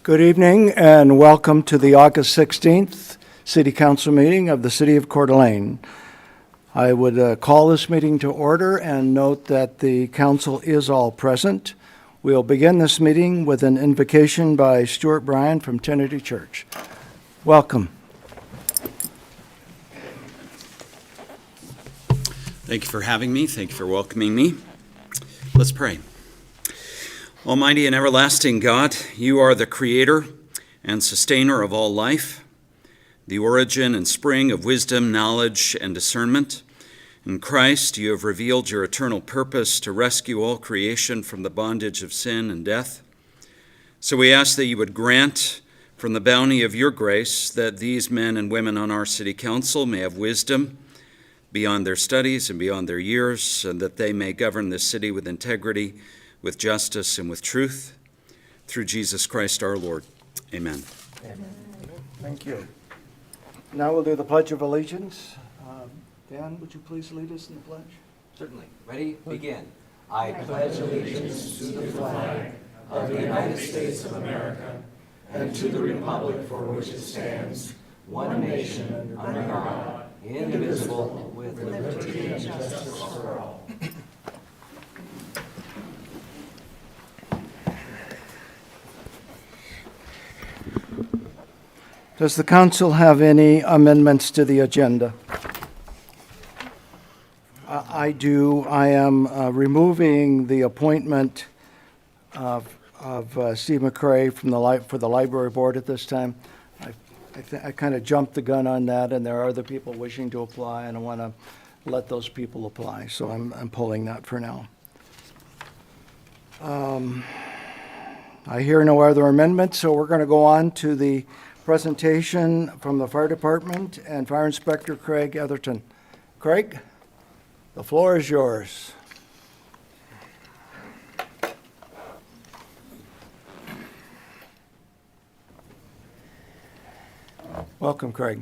Good evening and welcome to the August 16th City Council meeting of the City of Coeur d'Alene. I would call this meeting to order and note that the council is all present. We'll begin this meeting with an invocation by Stuart Bryan from Trinity Church. Welcome. Thank you for having me. Thank you for welcoming me. Let's pray. Almighty and everlasting God, you are the creator and sustainer of all life, the origin and spring of wisdom, knowledge, and discernment. In Christ, you have revealed your eternal purpose to rescue all creation from the bondage of sin and death. So we ask that you would grant from the bounty of your grace that these men and women on our city council may have wisdom beyond their studies and beyond their years, and that they may govern this city with integrity, with justice, and with truth. Through Jesus Christ our Lord. Amen. Amen. Thank you. Now we'll do the Pledge of Allegiance. Dan, would you please lead us in the pledge? Certainly. Ready? Begin. I pledge allegiance to the flag of the United States of America and to the republic for which it stands, one nation, under God, indivisible, with liberty and justice for all. Does the council have any amendments to the agenda? I do. I am removing the appointment of Steve McCrae from for the library board at this time. I kind of jumped the gun on that, and there are other people wishing to apply, and I want to let those people apply. So I'm pulling that for now. I hear no other amendments, so we're going to go on to the presentation from the fire department and Fire Inspector Craig Etherton. Craig, the floor is yours. Welcome, Craig.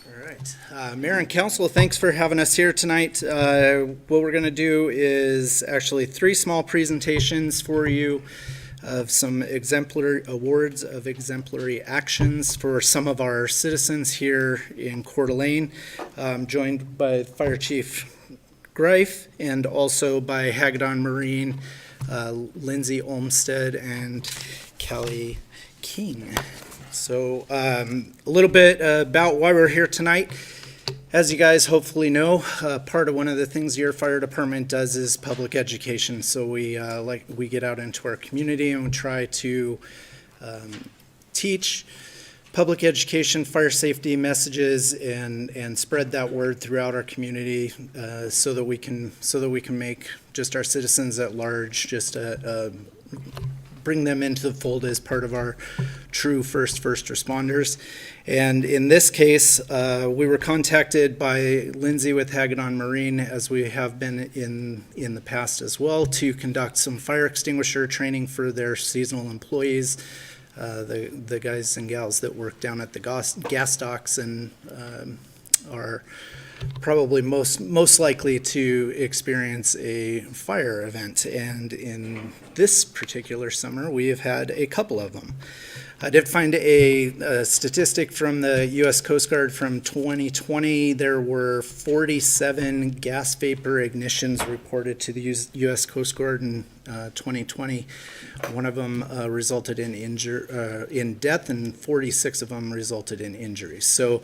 All right. Mayor and Council, thanks for having us here tonight. What we're going to do is actually 3 small presentations for you of some exemplary awards of exemplary actions for some of our citizens here in Coeur d'Alene, joined by Fire Chief Greif and also by Hagedon Marine, Lindsay Olmsted, and Kelly King. So a little bit about why we're here tonight. As you guys hopefully know, part of one of the things your fire department does is public education. So we get out into our community and we try to teach public education, fire safety messages, and spread that word throughout our community, so that we can make just our citizens at large bring them into the fold as part of our true first responders. And in this case, we were contacted by Lindsay with Hagedon Marine, as we have been in the past as well, to conduct some fire extinguisher training for their seasonal employees, the guys and gals that work down at the gas docks and are probably most likely to experience a fire event. And in this particular summer, we have had a couple of them. I did find a statistic from the U.S. Coast Guard from 2020. There were 47 gas vapor ignitions reported to the U.S. Coast Guard in 2020. One of them resulted in death, and 46 of them resulted in injuries. So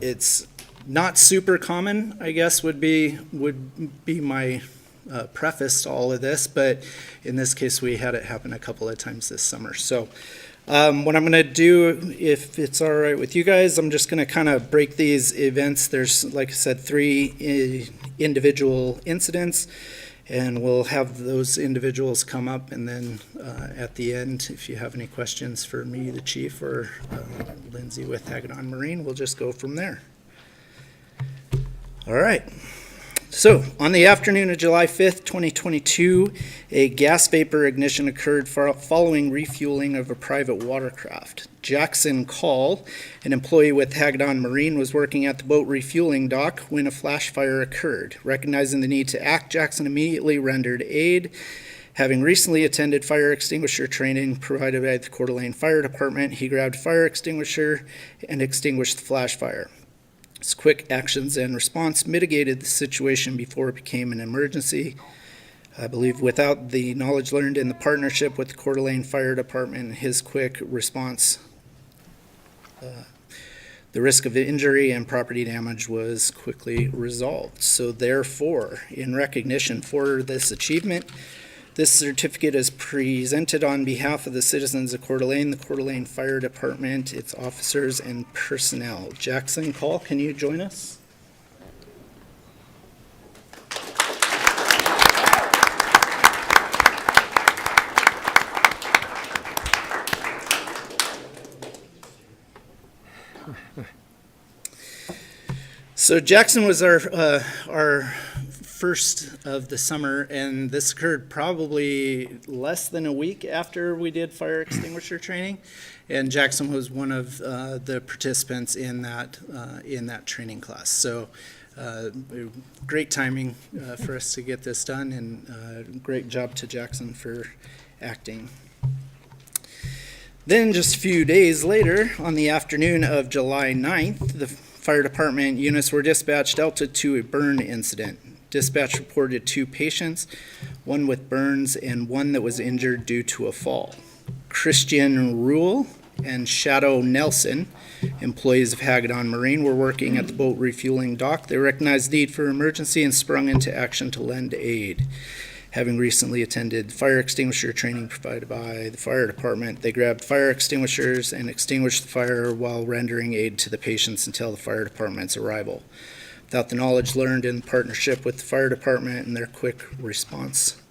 it's not super common, I guess, would be my preface to all of this, but in this case we had it happen a couple of times this summer. So what I'm going to do, if it's all right with you guys, I'm just going to kind of break these events. There's, like I said, 3 individual incidents, and we'll have those individuals come up, and then at the end, if you have any questions for me, the chief, or Lindsay with Hagedon Marine, we'll just go from there. All right. So, on the afternoon of July 5th, 2022, a gas vapor ignition occurred following refueling of a private watercraft. Jackson Call, an employee with Hagedon Marine, was working at the boat refueling dock when a flash fire occurred. Recognizing the need to act, Jackson immediately rendered aid. Having recently attended fire extinguisher training provided by the Coeur d'Alene Fire Department, he grabbed a fire extinguisher and extinguished the flash fire. His quick actions and response mitigated the situation before it became an emergency. I believe without the knowledge learned in the partnership with the Coeur d'Alene Fire Department and his quick response, the risk of injury and property damage was quickly resolved. So therefore, in recognition for this achievement, this certificate is presented on behalf of the citizens of Coeur d'Alene, the Coeur d'Alene Fire Department, its officers and personnel. Jackson Call, can you join us? So Jackson was our first of the summer, and this occurred probably less than a week after we did fire extinguisher training, and Jackson was one of the participants in that training class. So great timing for us to get this done, and great job to Jackson for acting. Then just a few days later, on the afternoon of July 9th, the fire department units were dispatched out to a burn incident. Dispatch reported 2 patients, one with burns and one that was injured due to a fall. Christian Rule and Shadow Nelson, employees of Hagedon Marine, were working at the boat refueling dock. They recognized the need for emergency and sprung into action to lend aid. Having recently attended fire extinguisher training provided by the fire department, they grabbed fire extinguishers and extinguished the fire while rendering aid to the patients until the fire department's arrival. Without the knowledge learned in partnership with the fire department and their quick response,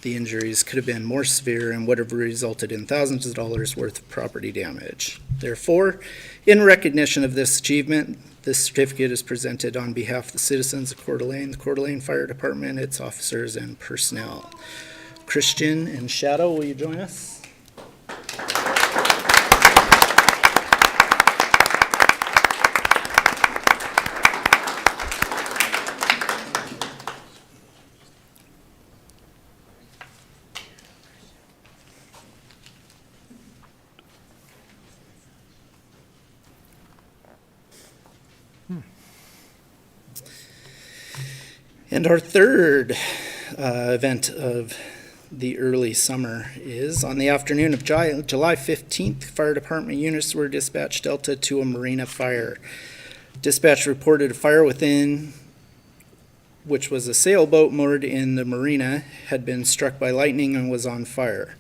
the injuries could have been more severe and would have resulted in thousands of dollars worth of property damage. Therefore, in recognition of this achievement, this certificate is presented on behalf of the citizens of Coeur d'Alene, the Coeur d'Alene Fire Department, its officers and personnel. Christian and Shadow, will you join us? And our third event of the early summer is on the afternoon of July 15th, fire department units were dispatched Delta to a marina fire. Dispatch reported a fire within, which was a sailboat moored in the marina, had been struck by lightning and was on fire.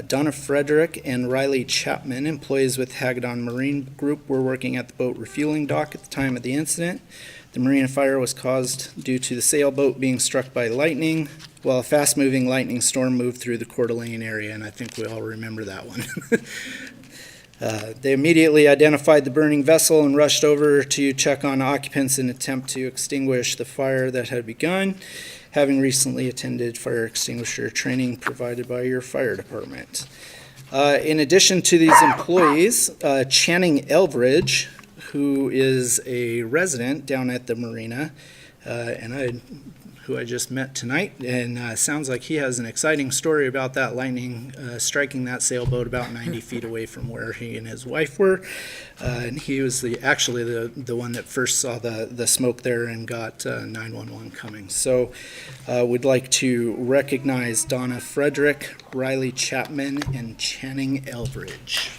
Donna Frederick and Riley Chapman, employees with Hagedon Marine Group, were working at the boat refueling dock at the time of the incident. The marina fire was caused due to the sailboat being struck by lightning while a fast-moving lightning storm moved through the Coeur d'Alene area, and I think we all remember that one. They immediately identified the burning vessel and rushed over to check on occupants in an attempt to extinguish the fire that had begun, having recently attended fire extinguisher training provided by your fire department. In addition to these employees, Channing Elbridge, who is a resident down at the marina, who I just met tonight, and sounds like he has an exciting story about that lightning striking that sailboat about 90 feet away from where he and his wife were. And he was actually the one that first saw the smoke there and got 911 coming. So we'd like to recognize Donna Frederick, Riley Chapman, and Channing Elbridge.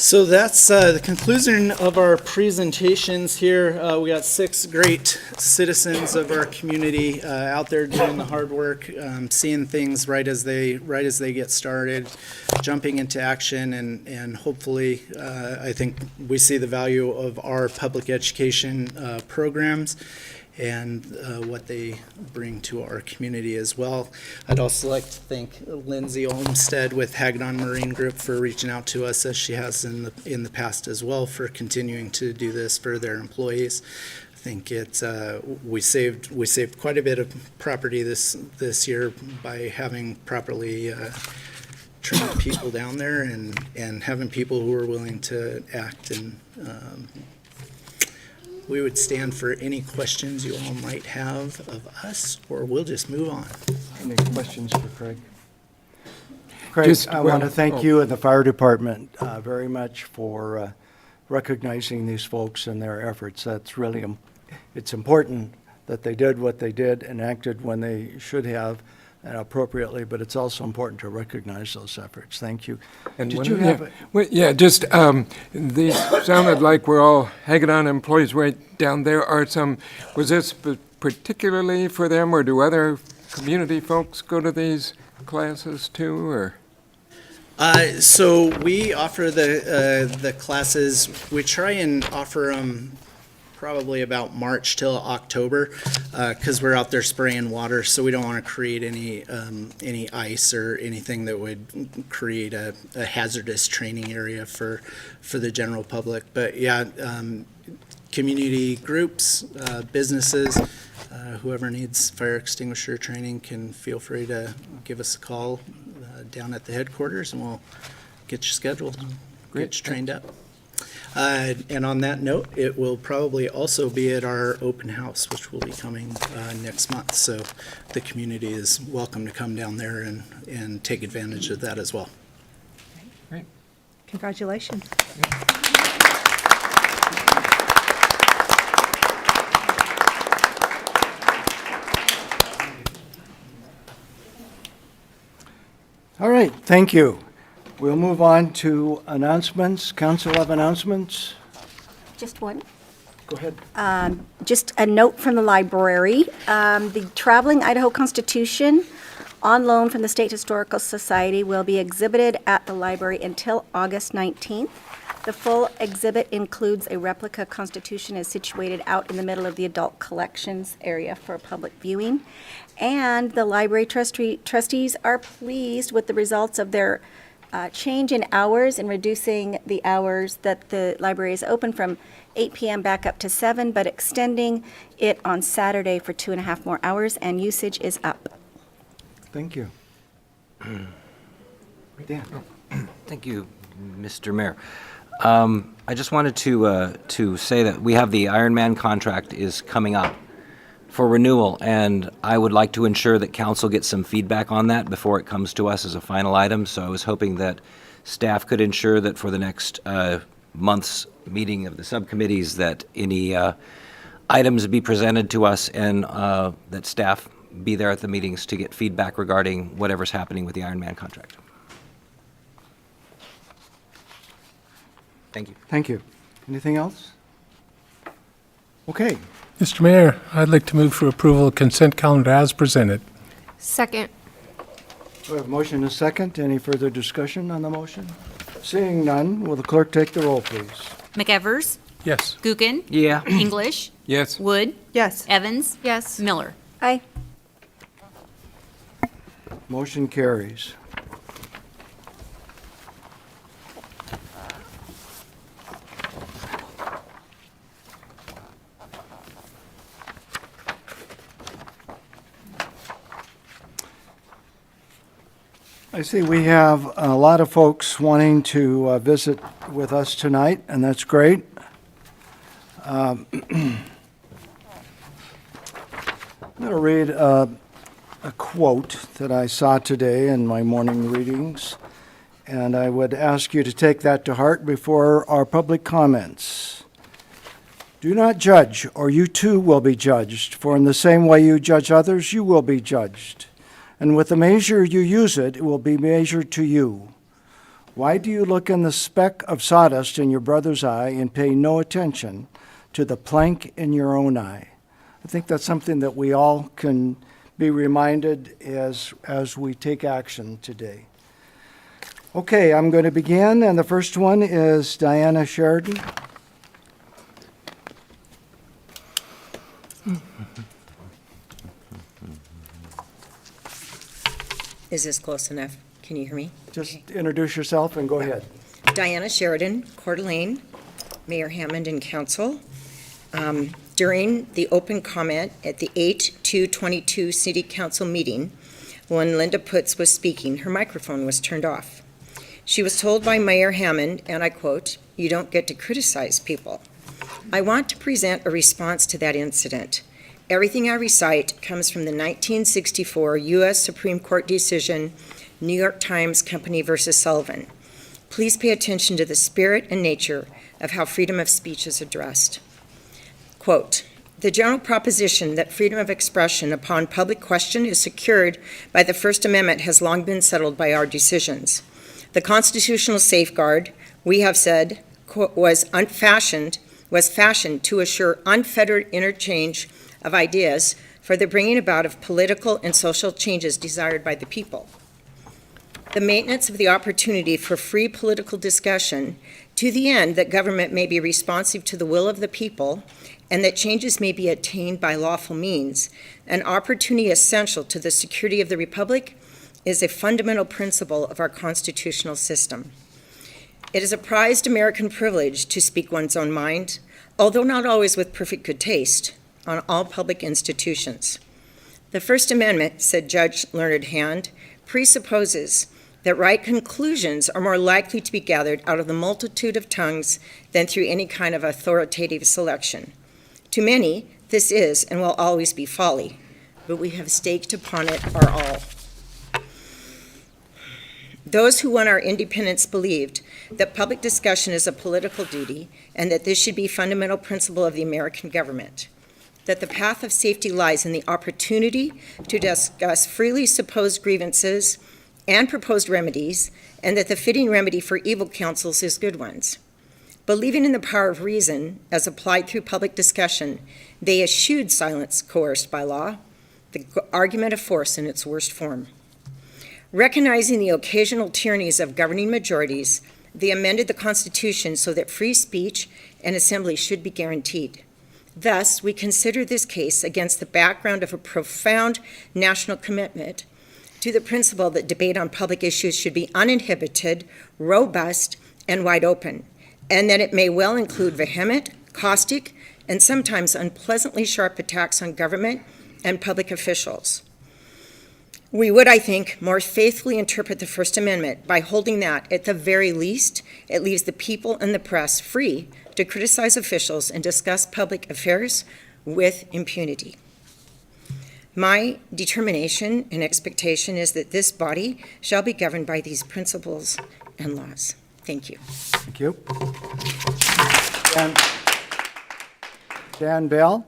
So that's the conclusion of our presentations here. We got 6 great citizens of our community out there doing the hard work, seeing things right as they get started, jumping into action, and hopefully, I think we see the value of our public education programs and what they bring to our community as well. I'd also like to thank Lindsay Olmstead with Hagedon Marine Group for reaching out to us, as she has in the past as well, for continuing to do this for their employees. I think we saved quite a bit of property this year by having properly trained people down there and having people who are willing to act, and we would stand for any questions you all might have of us, or we'll just move on. Any questions for Craig? Craig, I want to thank you and the fire department very much for recognizing these folks and their efforts. That's really, it's important that they did what they did and acted when they should have and appropriately, but it's also important to recognize those efforts. Thank you. And Did you have these sounded like we're all Hagedon employees right down there. Was this particularly for them, or do other community folks go to these classes too, or? So we offer the classes. We try and offer them probably about March till October, because we're out there spraying water, so we don't want to create any ice or anything that would create a hazardous training area for the general public. But yeah, community groups, businesses, whoever needs fire extinguisher training can feel free to give us a call down at the headquarters, and we'll get you scheduled, get you trained up. And on that note, it will probably also be at our open house, which will be coming next month. So the community is welcome to come down there and take advantage of that as well. Great. Congratulations. All right, thank you. We'll move on to announcements. Council have announcements? Just one. Go ahead. Just a note from the library. The Traveling Idaho Constitution on loan from the State Historical Society will be exhibited at the library until August 19th. The full exhibit includes a replica Constitution is situated out in the middle of the adult collections area for public viewing. And the library trustees are pleased with the results of their change in hours and reducing the hours that the library is open from 8 p.m. back up to 7, but extending it on Saturday for 2.5 more hours, and usage is up. Thank you. Dan? Thank you, Mr. Mayor. I just wanted to say that we have the Ironman contract is coming up for renewal, and I would like to ensure that council gets some feedback on that before it comes to us as a final item. So I was hoping that staff could ensure that for the next month's meeting of the subcommittees that any items be presented to us, and that staff be there at the meetings to get feedback regarding whatever's happening with the Ironman contract. Thank you. Thank you. Anything else? Okay. Mr. Mayor, I'd like to move for approval of consent calendar as presented. Second. We have a motion and a second. Any further discussion on the motion? Seeing none, will the clerk take the roll, please? McEvers, Yes. Gookin, Yeah. English, Yes. Wood, Yes. Evans, Yes. Miller. Aye. Motion carries. I see we have a lot of folks wanting to visit with us tonight, and that's great. I'm going to read a quote that I saw today in my morning readings, and I would ask you to take that to heart before our public comments. Do not judge, or you too will be judged, for in the same way you judge others, you will be judged. And with the measure you use it will be measured to you. Why do you look in the speck of sawdust in your brother's eye and pay no attention to the plank in your own eye? I think that's something that we all can be reminded as we take action today. Okay, I'm going to begin, and the first one is Diana Sheridan. Is this close enough? Can you hear me? Just introduce yourself and go ahead. Diana Sheridan, Coeur d'Alene, Mayor Hammond and Council. During the open comment at the 8/2/22 City Council meeting, when Linda Putz was speaking, her microphone was turned off. She was told by Mayor Hammond, and I quote, "You don't get to criticize people." I want to present a response to that incident. Everything I recite comes from the 1964 U.S. Supreme Court decision, New York Times Company versus Sullivan. Please pay attention to the spirit and nature of how freedom of speech is addressed. Quote, "The general proposition that freedom of expression upon public question is secured by the First Amendment has long been settled by our decisions. The constitutional safeguard, we have said, was fashioned to assure unfettered interchange of ideas for the bringing about of political and social changes desired by the people. The maintenance of the opportunity for free political discussion to the end that government may be responsive to the will of the people and that changes may be attained by lawful means, an opportunity essential to the security of the Republic, is a fundamental principle of our constitutional system. It is a prized American privilege to speak one's own mind, although not always with perfect good taste, on all public institutions. The First Amendment," said Judge Learned Hand, "presupposes that right conclusions are more likely to be gathered out of the multitude of tongues than through any kind of authoritative selection. To many, this is and will always be folly, but we have staked upon it our all. Those who won our independence believed that public discussion is a political duty and that this should be a fundamental principle of the American government, that the path of safety lies in the opportunity to discuss freely supposed grievances and proposed remedies, and that the fitting remedy for evil counsels is good ones. Believing in the power of reason as applied through public discussion, they eschewed silence coerced by law, the argument of force in its worst form. Recognizing the occasional tyrannies of governing majorities, they amended the Constitution so that free speech and assembly should be guaranteed. Thus, we consider this case against the background of a profound national commitment to the principle that debate on public issues should be uninhibited, robust, and wide open, and that it may well include vehement, caustic, and sometimes unpleasantly sharp attacks on government and public officials. We would, I think, more faithfully interpret the First Amendment by holding that, at the very least, it leaves the people and the press free to criticize officials and discuss public affairs with impunity. My determination and expectation is that this body shall be governed by these principles and laws. Thank you. Thank you. Dan Bell?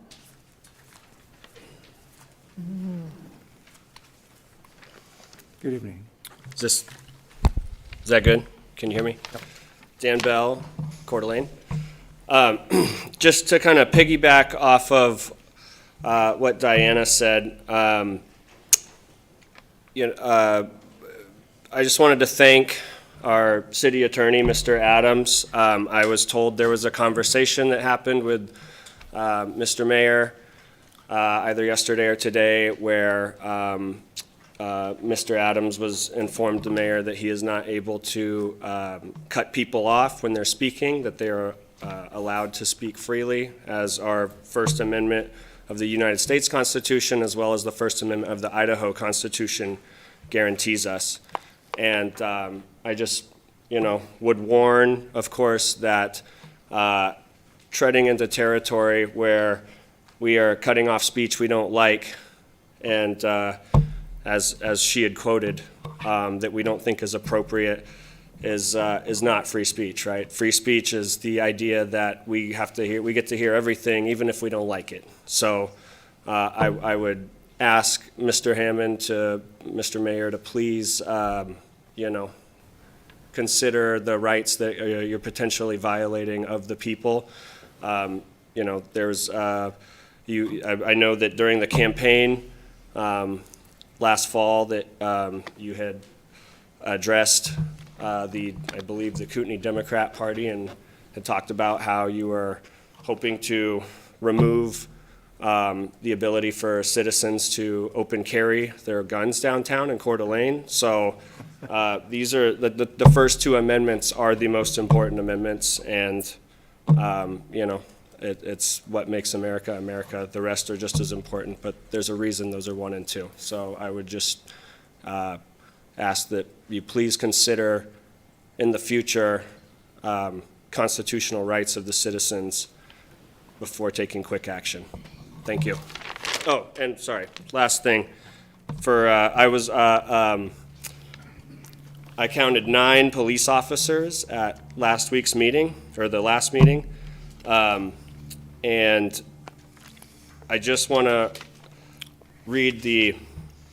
Good evening. Is that good? Can you hear me? Yep. Dan Bell, Coeur d'Alene. Just to kind of piggyback off of what Diana said, I just wanted to thank our city attorney, Mr. Adams. I was told there was a conversation that happened with Mr. Mayor either yesterday or today where Mr. Adams was informed the mayor that he is not able to cut people off when they're speaking, that they are allowed to speak freely, as our First Amendment of the United States Constitution, as well as the First Amendment of the Idaho Constitution, guarantees us. And I just, would warn, of course, that treading into territory where we are cutting off speech we don't like, and as she had quoted, that we don't think is appropriate, is not free speech, right? Free speech is the idea that we get to hear everything, even if we don't like it. So I would ask Mr. Hammond Mr. Mayor to please, consider the rights that you're potentially violating of the people. You know, there's, I know that during the campaign last fall that you had addressed I believe, the Kootenai Democrat Party and had talked about how you were hoping to remove the ability for citizens to open carry their guns downtown in Coeur d'Alene. So these are, the first two amendments are the most important amendments, and you know, it's what makes America America. The rest are just as important, but there's a reason those are 1 and 2. So I would just ask that you please consider in the future constitutional rights of the citizens before taking quick action. Thank you. Oh, and sorry, last thing. For I counted 9 police officers at last week's meeting, or the last meeting, and I just want to read the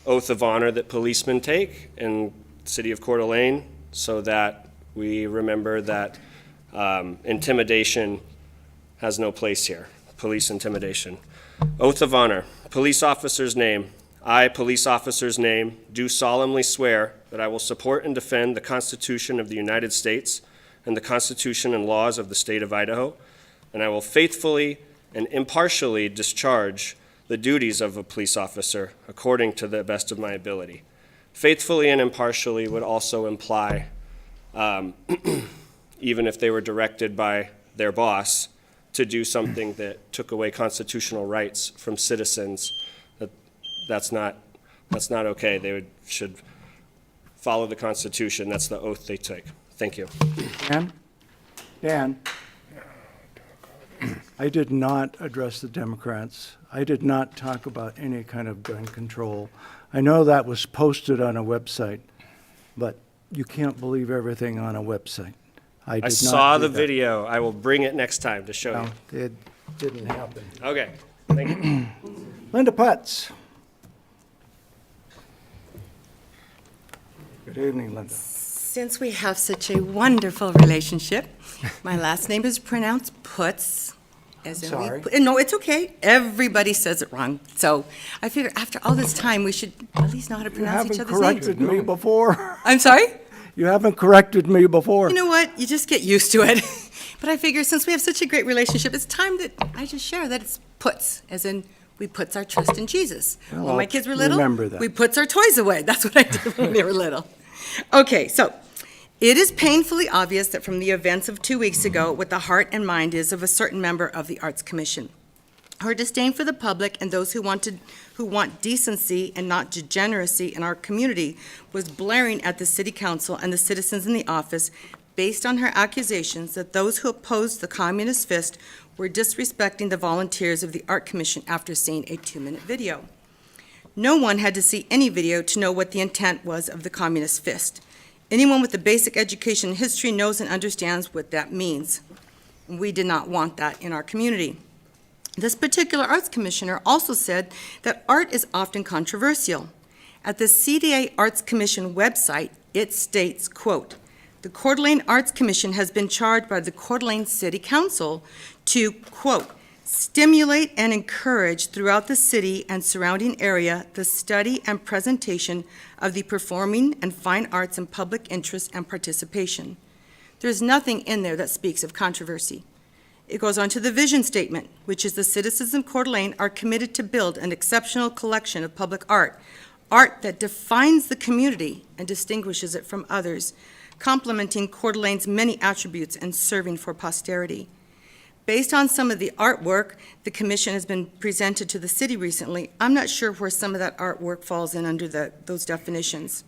oath of honor that policemen take in the city of Coeur d'Alene, so that we remember that intimidation has no place here. Police intimidation. Oath of honor. Police officer's name. I, police officer's name, do solemnly swear that I will support and defend the Constitution of the United States and the Constitution and laws of the state of Idaho, and I will faithfully and impartially discharge the duties of a police officer according to the best of my ability. Faithfully and impartially would also imply, even if they were directed by their boss to do something that took away constitutional rights from citizens, that's not okay. They should follow the Constitution. That's the oath they take. Thank you. Dan, I did not address the Democrats. I did not talk about any kind of gun control. I know that was posted on a website, but you can't believe everything on a website. I saw the video. I will bring it next time to show you. It didn't happen. Okay, thank you. Linda Putz. Good evening, Linda. Since we have such a wonderful relationship, my last name is pronounced Putz. Sorry. No, it's okay. Everybody says it wrong. So I figure after all this time, we should at least know how to pronounce each other's You names. haven't corrected me before. I'm sorry? You haven't corrected me before. You know what? You just get used to it. But I figure since we have such a great relationship, it's time that I just share that it's Putz, as in we puts our trust in Jesus. Well, When my I'll kids were little, remember that. we puts our toys away. That's what I did when they were little. Okay, so it is painfully obvious that from the events of 2 weeks ago, what the heart and mind is of a certain member of the Arts Commission. Her disdain for the public and those who want decency and not degeneracy in our community was blaring at the city council and the citizens in the office based on her accusations that those who opposed the communist fist were disrespecting the volunteers of the Art Commission after seeing a 2-minute video. No one had to see any video to know what the intent was of the communist fist. Anyone with a basic education in history knows and understands what that means. We did not want that in our community. This particular arts commissioner also said that art is often controversial. At the CDA Arts Commission website, it states, quote, "The Coeur d'Alene Arts Commission has been charged by the Coeur d'Alene City Council to, quote, stimulate and encourage throughout the city and surrounding area the study and presentation of the performing and fine arts in public interest and participation." There's nothing in there that speaks of controversy. It goes on to the vision statement, which is the citizens of Coeur d'Alene are committed to build an exceptional collection of public art, art that defines the community and distinguishes it from others, complementing Coeur d'Alene's many attributes and serving for posterity. Based on some of the artwork the commission has been presented to the city recently, I'm not sure where some of that artwork falls in under those definitions.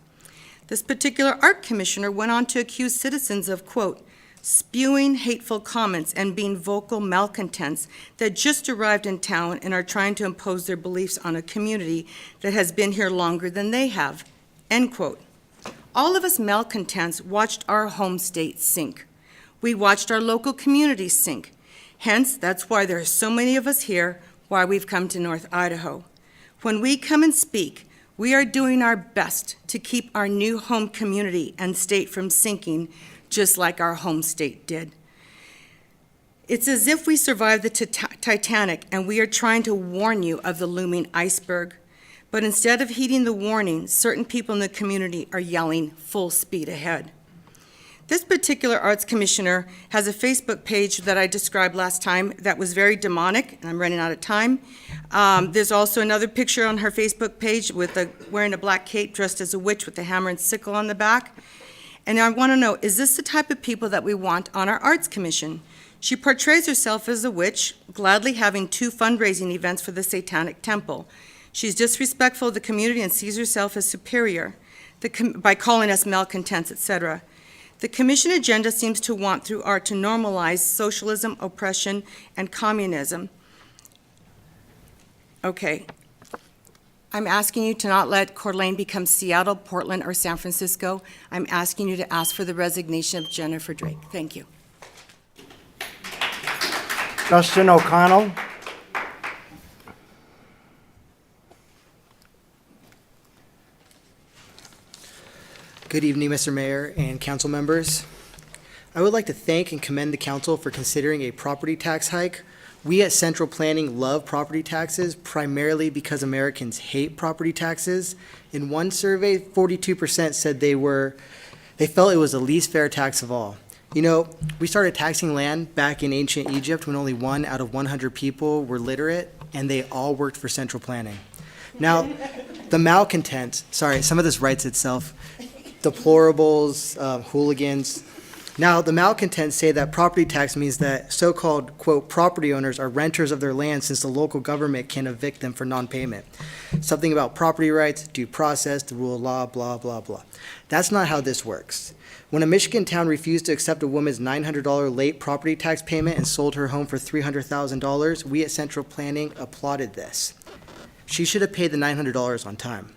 This particular art commissioner went on to accuse citizens of, quote, spewing hateful comments and being vocal malcontents that just arrived in town and are trying to impose their beliefs on a community that has been here longer than they have, end quote. All of us malcontents watched our home state sink. We watched our local communities sink. Hence, that's why there are so many of us here, why we've come to North Idaho. When we come and speak, We are doing our best to keep our new home community and state from sinking, just like our home state did. It's as if we survived the Titanic and we are trying to warn you of the looming iceberg. But instead of heeding the warning, certain people in the community are yelling full speed ahead. This particular arts commissioner has a Facebook page that I described last time that was very demonic, and I'm running out of time. There's also another picture on her Facebook page with wearing a black cape dressed as a witch with a hammer and sickle on the back. And I want to know, is this the type of people that we want on our arts commission? She portrays herself as a witch, gladly having 2 fundraising events for the Satanic Temple. She's disrespectful of the community and sees herself as superior by calling us malcontents, etc. The commission agenda seems to want through art to normalize socialism, oppression, and communism. Okay. I'm asking you to not let Coeur d'Alene become Seattle, Portland, or San Francisco. I'm asking you to ask for the resignation of Jennifer Drake. Thank you. Justin O'Connell. Good evening, Mr. Mayor and council members. I would like to thank and commend the council for considering a property tax hike. We at Central Planning love property taxes primarily because Americans hate property taxes. In one survey, 42% said they felt it was the least fair tax of all. You know, we started taxing land back in ancient Egypt when only 1 out of 100 people were literate, and they all worked for Central Planning. Now, the malcontents, sorry, some of this writes itself, deplorables, hooligans. Now, the malcontents say that property tax means that so-called, quote, property owners are renters of their land since the local government can evict them for non-payment. Something about property rights, due process, the rule of law, blah, blah, blah. That's not how this works. When a Michigan town refused to accept a woman's $900 late property tax payment and sold her home for $300,000, we at Central Planning applauded this. She should have paid the $900 on time.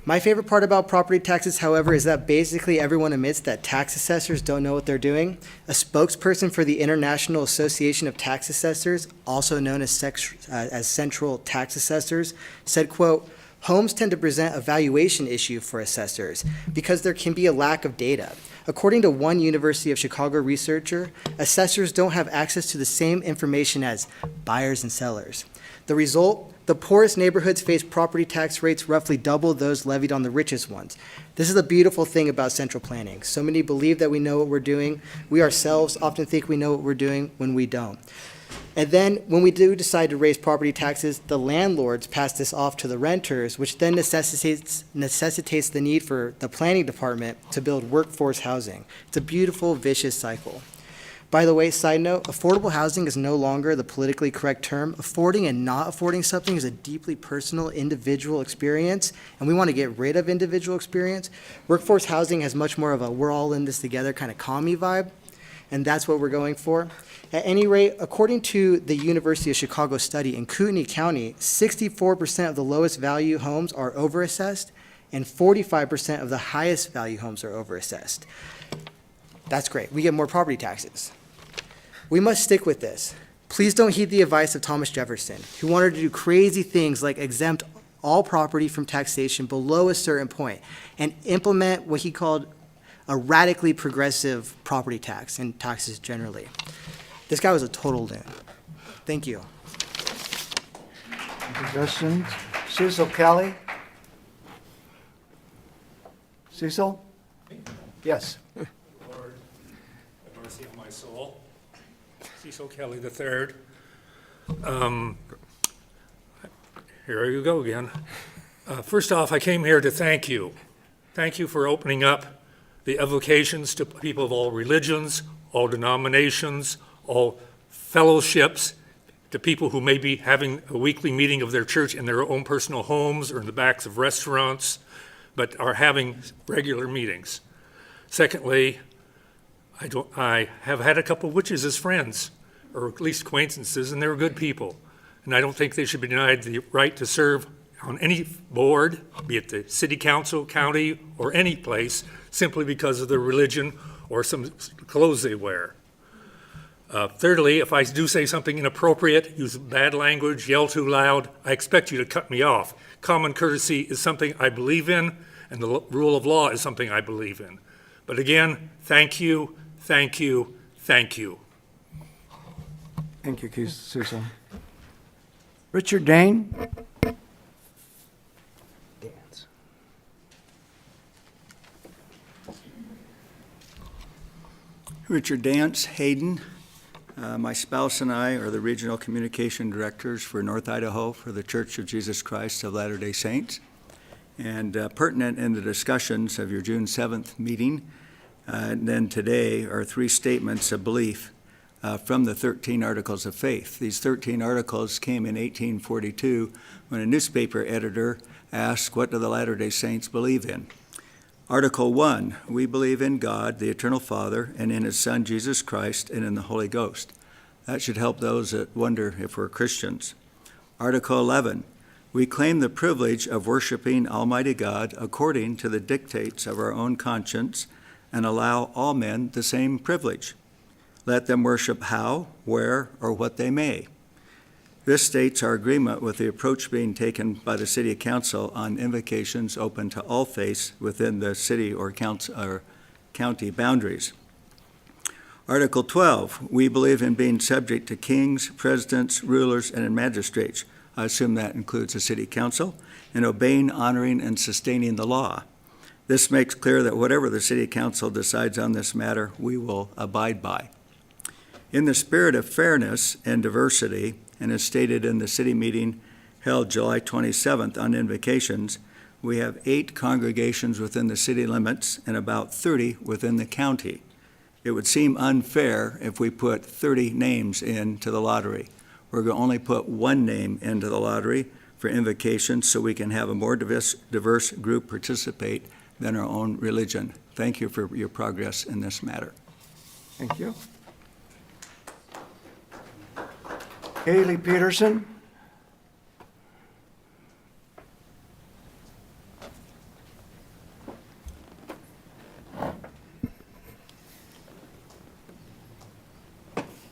My favorite part about property taxes, however, is that basically everyone admits that tax assessors don't know what they're doing. A spokesperson for the International Association of Tax Assessors, also known as Central Tax Assessors, said, quote, homes tend to present a valuation issue for assessors because there can be a lack of data. According to one University of Chicago researcher, assessors don't have access to the same information as buyers and sellers. The result, the poorest neighborhoods face property tax rates roughly double those levied on the richest ones. This is the beautiful thing about central planning. So many believe that we know what we're doing. We ourselves often think we know what we're doing when we don't. And then when we do decide to raise property taxes, the landlords pass this off to the renters, which then necessitates the need for the planning department to build workforce housing. It's a beautiful, vicious cycle. By the way, side note, affordable housing is no longer the politically correct term. Affording and not affording something is a deeply personal, individual experience, and we want to get rid of individual experience. Workforce housing has much more of a we're all in this together kind of commie vibe, and that's what we're going for. At any rate, according to the University of Chicago study, in Kootenai County, 64% of the lowest value homes are overassessed, and 45% of the highest value homes are overassessed. That's great. We get more property taxes. We must stick with this. Please don't heed the advice of Thomas Jefferson, who wanted to do crazy things like exempt all property from taxation below a certain point and implement what he called a radically progressive property tax and taxes generally. This guy was a total loon. Thank you. Thank you, Justin. Cecil Kelly? Cecil? Yes. Lord, have mercy on my soul. Cecil Kelly III. Here you go again. First off, I came here to thank you. Thank you for opening up the evocations to people of all religions, all denominations, all fellowships, to people who may be having a weekly meeting of their church in their own personal homes or in the backs of restaurants, but are having regular meetings. Secondly, I have had a couple of witches as friends, or at least acquaintances, and they're good people. And I don't think they should be denied the right to serve on any board, be it the city council, county, or any place, simply because of their religion or some clothes they wear. Thirdly, if I do say something inappropriate, use bad language, yell too loud, I expect you to cut me off. Common courtesy is something I believe in, and the rule of law is something I believe in. But again, thank you, thank you, thank you. Thank you, Keith Sousa. Richard Dane? Richard Dance, Hayden. My spouse and I are the Regional Communication Directors for North Idaho for the Church of Jesus Christ of Latter-day Saints. And pertinent in the discussions of your June 7th meeting, and then today are 3 statements of belief from the 13 Articles of Faith. These 13 articles came in 1842 when a newspaper editor asked, what do the Latter-day Saints believe in? Article 1, we believe in God, the Eternal Father, and in His Son, Jesus Christ, and in the Holy Ghost. That should help those that wonder if we're Christians. Article 11, we claim the privilege of worshiping Almighty God according to the dictates of our own conscience and allow all men the same privilege. Let them worship how, where, or what they may. This states our agreement with the approach being taken by the City Council on invocations open to all faiths within the city or county boundaries. Article 12, we believe in being subject to kings, presidents, rulers, and magistrates. I assume that includes the City Council, and obeying, honoring, and sustaining the law. This makes clear that whatever the City Council decides on this matter, we will abide by. In the spirit of fairness and diversity, and as stated in the city meeting held July 27th on invocations, we have 8 congregations within the city limits and about 30 within the county. It would seem unfair if we put 30 names into the lottery. We're going to only put 1 name into the lottery for invocations so we can have a more diverse group participate than our own religion. Thank you for your progress in this matter. Thank you. Haley Peterson?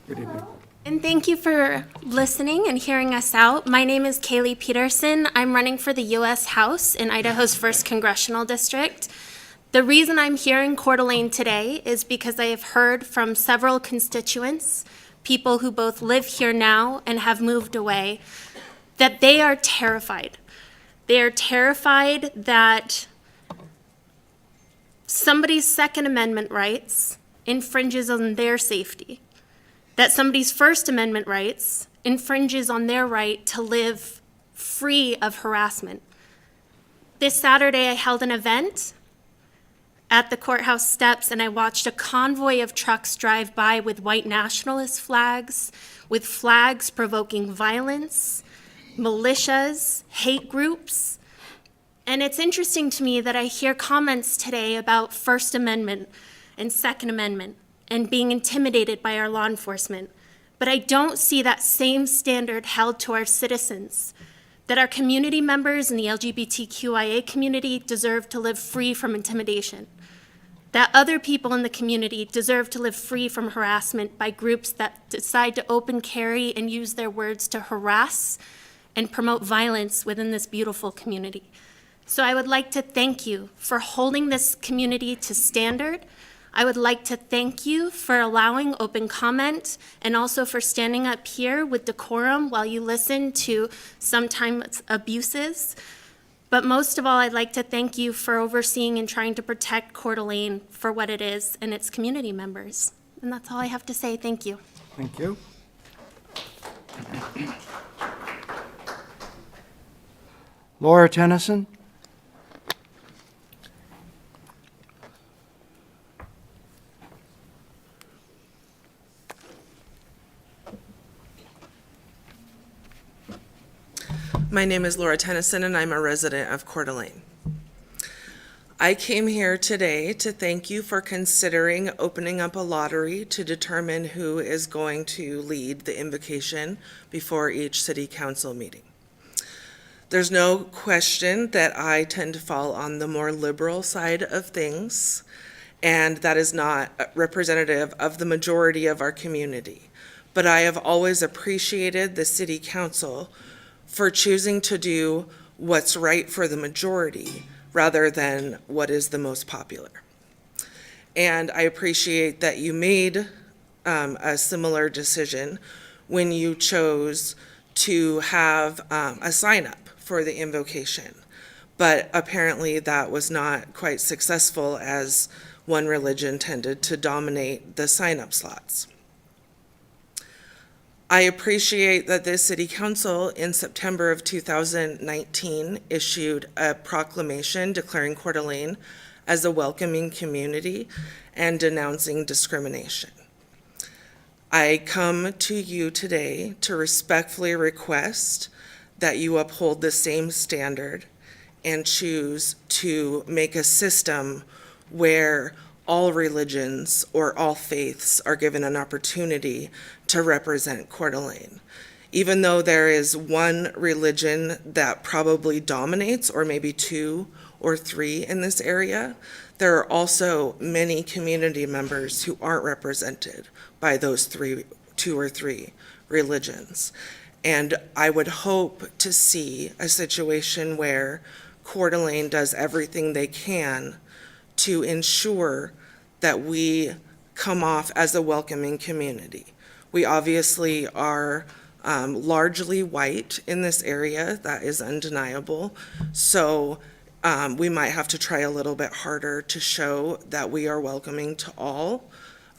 Good evening. And thank you for listening and hearing us out. My name is Kaylee Peterson. I'm running for the U.S. House in Idaho's 1st Congressional District. The reason I'm here in Coeur d'Alene today is because I have heard from several constituents, people who both live here now and have moved away, that they are terrified. They are terrified that somebody's Second Amendment rights infringes on their safety, that somebody's First Amendment rights infringes on their right to live free of harassment. This Saturday, I held an event at the courthouse steps, and I watched a convoy of trucks drive by with white nationalist flags, with flags provoking violence, militias, hate groups. And it's interesting to me that I hear comments today about First Amendment and Second Amendment and being intimidated by our law enforcement. But I don't see that same standard held to our citizens, that our community members in the LGBTQIA community deserve to live free from intimidation, that other people in the community deserve to live free from harassment by groups that decide to open carry and use their words to harass and promote violence within this beautiful community. So I would like to thank you for holding this community to standard. I would like to thank you for allowing open comment and also for standing up here with decorum while you listen to sometimes abuses. But most of all, I'd like to thank you for overseeing and trying to protect Coeur d'Alene for what it is and its community members. And that's all I have to say. Thank you. Thank you. Laura Tennyson? My name is Laura Tennyson, and I'm a resident of Coeur d'Alene. I came here today to thank you for considering opening up a lottery to determine who is going to lead the invocation before each city council meeting. There's no question that I tend to fall on the more liberal side of things, and that is not representative of the majority of our community. but I have always appreciated the city council for choosing to do what's right for the majority rather than what is the most popular. And I appreciate that you made a similar decision when you chose to have a sign up for the invocation. But apparently that was not quite successful, as one religion tended to dominate the sign-up slots. I appreciate that the City Council in September of 2019 issued a proclamation declaring Coeur d'Alene as a welcoming community and denouncing discrimination. I come to you today to respectfully request that you uphold the same standard and choose to make a system where all religions or all faiths are given an opportunity to represent Coeur d'Alene. Even though there is one religion that probably dominates, or maybe two or three in this area, there are also many community members who aren't represented by those two or three religions. And I would hope to see a situation where Coeur d'Alene does everything they can to ensure that we come off as a welcoming community. We obviously are largely white in this area, that is undeniable. So we might have to try a little bit harder to show that we are welcoming to all,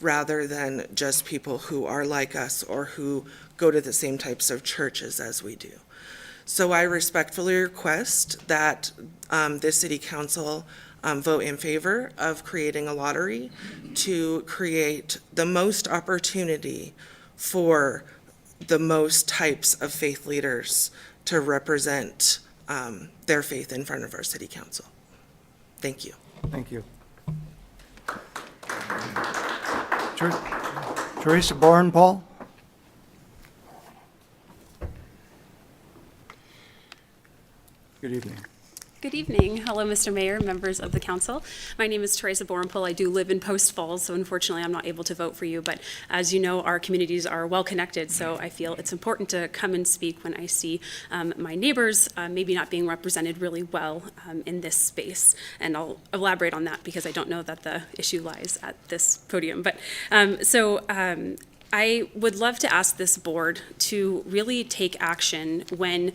rather than just people who are like us or who go to the same types of churches as we do. So I respectfully request that the City Council vote in favor of creating a lottery to create the most opportunity for the most types of faith leaders to represent their faith in front of our City Council. Thank you. Thank you. Teresa Boren-Paul? Good evening. Good evening. Hello, Mr. Mayor, members of the council. My name is Teresa Borenpool. I do live in Post Falls, so unfortunately I'm not able to vote for you. But as you know, our communities are well connected, so I feel it's important to come and speak when I see my neighbors maybe not being represented really well in this space. And I'll elaborate on that because I don't know that the issue lies at this podium. But I would love to ask this board to really take action when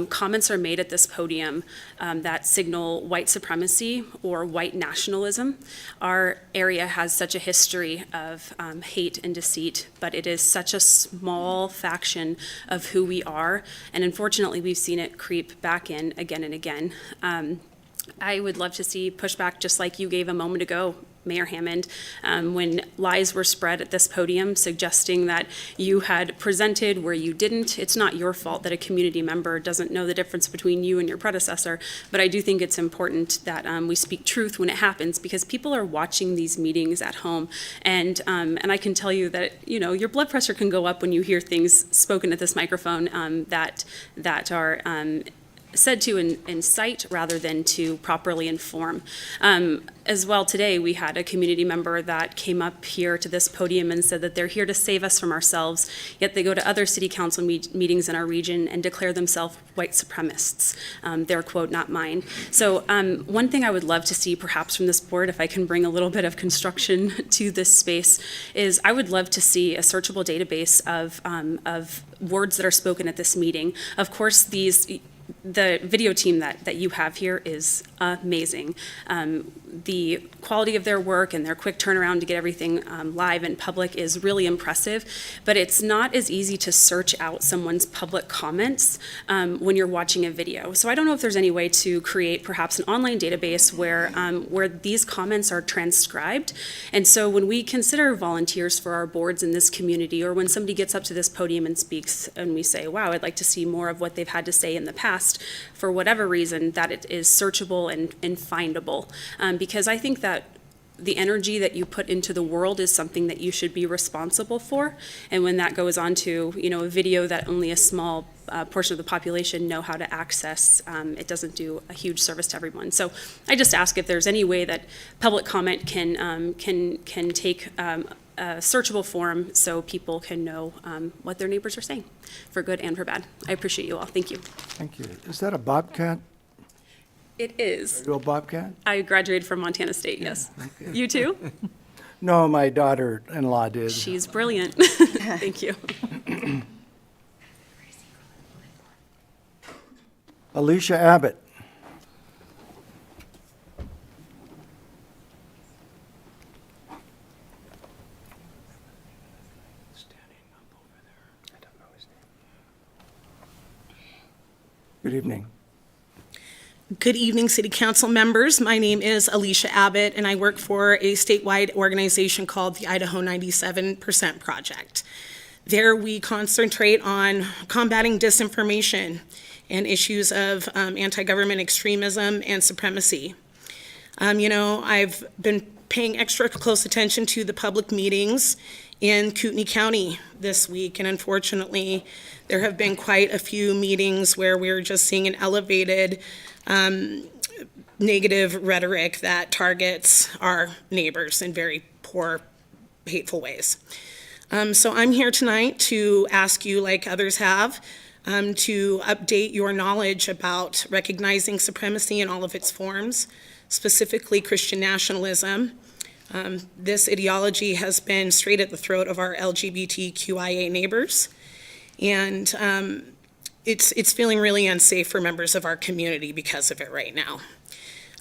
comments are made at this podium that signal white supremacy or white nationalism. Our area has such a history of hate and deceit, but it is such a small faction of who we are, and unfortunately we've seen it creep back in again and again. I would love to see pushback just like you gave a moment ago, Mayor Hammond, when lies were spread at this podium suggesting that you had presented where you didn't. It's not your fault that a community member doesn't know the difference between you and your predecessor, but I do think it's important that we speak truth when it happens, because people are watching these meetings at home, and I can tell you that, you know, your blood pressure can go up when you hear things spoken at this microphone that are said to incite rather than to properly inform. As well, today we had a community member that came up here to this podium and said that they're here to save us from ourselves, yet they go to other city council meetings in our region and declare themselves white supremacists. Their quote, not mine. So one thing I would love to see perhaps from this board, if I can bring a little bit of construction to this space, is I would love to see a searchable database of words that are spoken at this meeting. Of course, the video team that you have here is amazing. The quality of their work and their quick turnaround to get everything live and public is really impressive, but it's not as easy to search out someone's public comments when you're watching a video. So I don't know if there's any way to create perhaps an online database where these comments are transcribed. And so when we consider volunteers for our boards in this community, or when somebody gets up to this podium and speaks and we say, wow, I'd like to see more of what they've had to say in the past, for whatever reason, that it is searchable and findable. Because I think that the energy that you put into the world is something that you should be responsible for. And when that goes on to, you know, a video that only a small portion of the population know how to access, it doesn't do a huge service to everyone. So I just ask if there's any way that public comment can take searchable form so people can know what their neighbors are saying, for good and for bad. I appreciate you all. Thank you. Thank you. Is that a bobcat? It is. Are you a bobcat? I graduated from Montana State, yes. You too? No, my daughter-in-law did. She's brilliant. Thank you. Alicia Abbott. Good evening. Good evening, City Council members. My name is Alicia Abbott, and I work for a statewide organization called the Idaho 97% Project. There, we concentrate on combating disinformation and issues of anti-government extremism and supremacy. I've been paying extra close attention to the public meetings in Kootenai County this week, and unfortunately, there have been quite a few meetings where we're just seeing an elevated negative rhetoric that targets our neighbors in very poor, hateful ways. So I'm here tonight to ask you, like others have, to update your knowledge about recognizing supremacy in all of its forms, specifically Christian nationalism. This ideology has been straight at the throat of our LGBTQIA neighbors, and it's feeling really unsafe for members of our community because of it right now.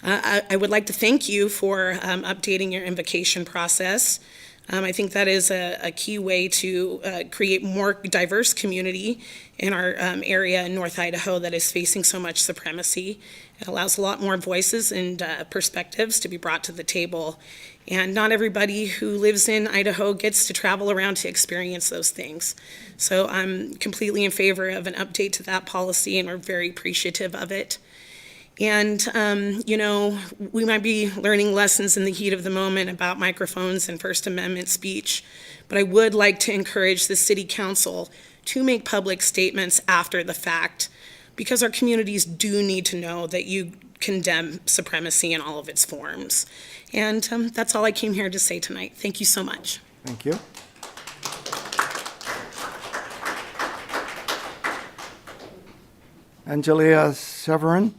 I would like to thank you for updating your invocation process. I think that is a key way to create more diverse community in our area in North Idaho that is facing so much supremacy. It allows a lot more voices and perspectives to be brought to the table. And not everybody who lives in Idaho gets to travel around to experience those things. So I'm completely in favor of an update to that policy, and we're very appreciative of it. And, we might be learning lessons in the heat of the moment about microphones and First Amendment speech, but I would like to encourage the City Council to make public statements after the fact, because our communities do need to know that you condemn supremacy in all of its forms. And that's all I came here to say tonight. Thank you so much. Thank you. Angelia Severin.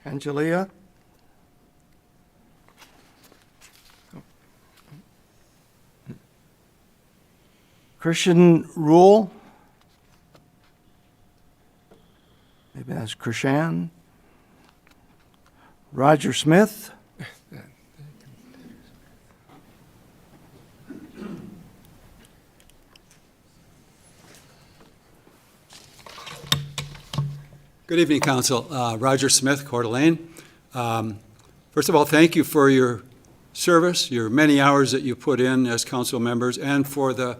Angelia? Christian Rule? Maybe that's Krishan. Roger Smith? Good evening, Council. Roger Smith, Coeur d'Alene. First of all, thank you for your service, your many hours that you put in as council members, and for the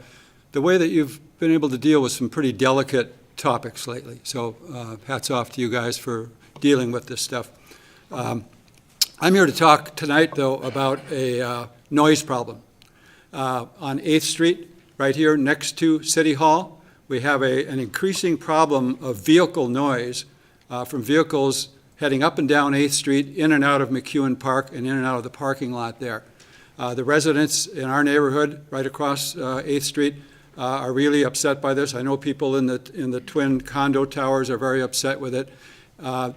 way that you've been able to deal with some pretty delicate topics lately. So hats off to you guys for dealing with this stuff. I'm here to talk tonight, though, about a noise problem. On 8th Street, right here next to City Hall, we have an increasing problem of vehicle noise from vehicles heading up and down 8th Street, in and out of McEwen Park, and in and out of the parking lot there. The residents in our neighborhood, right across 8th Street, are really upset by this. I know people in the twin condo towers are very upset with it.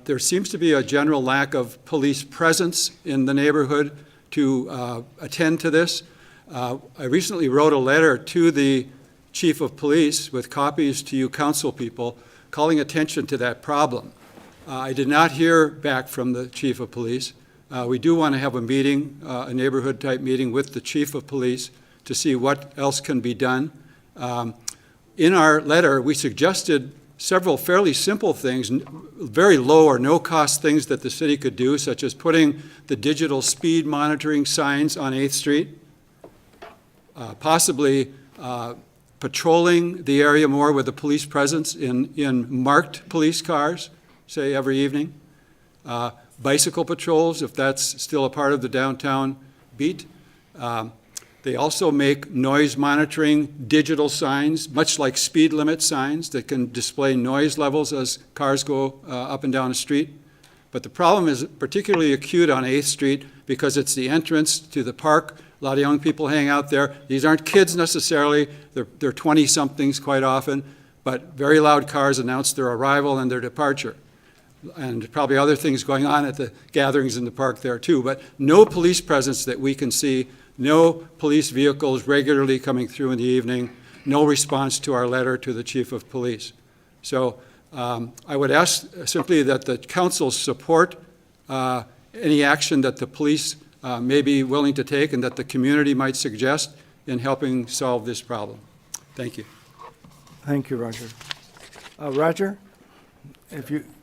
There seems to be a general lack of police presence in the neighborhood to attend to this. I recently wrote a letter to the Chief of Police with copies to you council people calling attention to that problem. I did not hear back from the Chief of Police. We do want to have a meeting, a neighborhood type meeting with the Chief of Police to see what else can be done. In our letter, we suggested several fairly simple things, very low or no cost things that the city could do, such as putting the digital speed monitoring signs on 8th Street, possibly patrolling the area more with a police presence in marked police cars, say every evening, bicycle patrols, if that's still a part of the downtown beat. They also make noise monitoring digital signs, much like speed limit signs that can display noise levels as cars go up and down a street. But the problem is particularly acute on 8th Street because it's the entrance to the park. A lot of young people hang out there. These aren't kids necessarily. They're 20-somethings quite often, but very loud cars announce their arrival and their departure. And probably other things going on at the gatherings in the park there too. But no police presence that we can see, no police vehicles regularly coming through in the evening, no response to our letter to the chief of police. So I would ask simply that the council support any action that the police may be willing to take and that the community might suggest in helping solve this problem. Thank you. Thank you, Roger. Roger,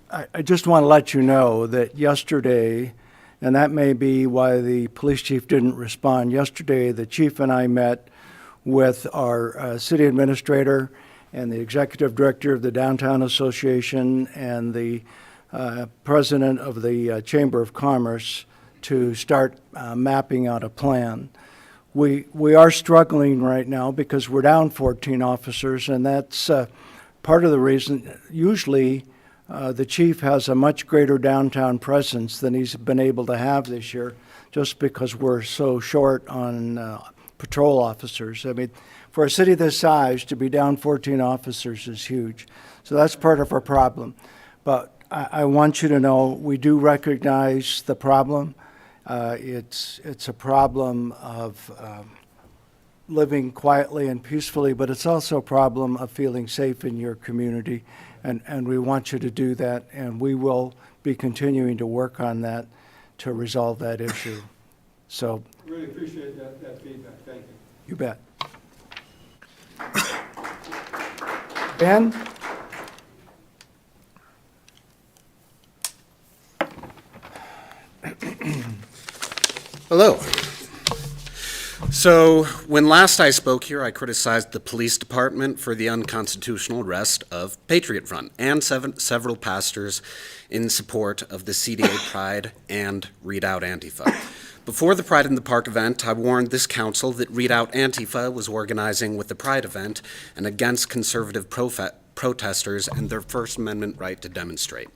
I just want to let you know that yesterday, and that may be why the police chief didn't respond. Yesterday, the chief and I met with our city administrator and the executive director of the Downtown Association and the president of the Chamber of Commerce to start mapping out a plan. We are struggling right now because we're down 14 officers, and that's part of the reason. Usually, the chief has a much greater downtown presence than he's been able to have this year, just because we're so short on patrol officers. I mean, for a city this size, to be down 14 officers is huge. So that's part of our problem. But I want you to know we do recognize the problem. It's a problem of living quietly and peacefully, but it's also a problem of feeling safe in your community. And we want you to do that, and we will be continuing to work on that to resolve that issue. So Really appreciate that feedback. Thank you. you bet. Ben? Hello. So, when last I spoke here, I criticized the police department for the unconstitutional arrest of Patriot Front and several pastors in support of the CDA Pride and Read Out Antifa. Before the Pride in the Park event, I warned this council that Read Out Antifa was organizing with the Pride event and against conservative protesters and their First Amendment right to demonstrate.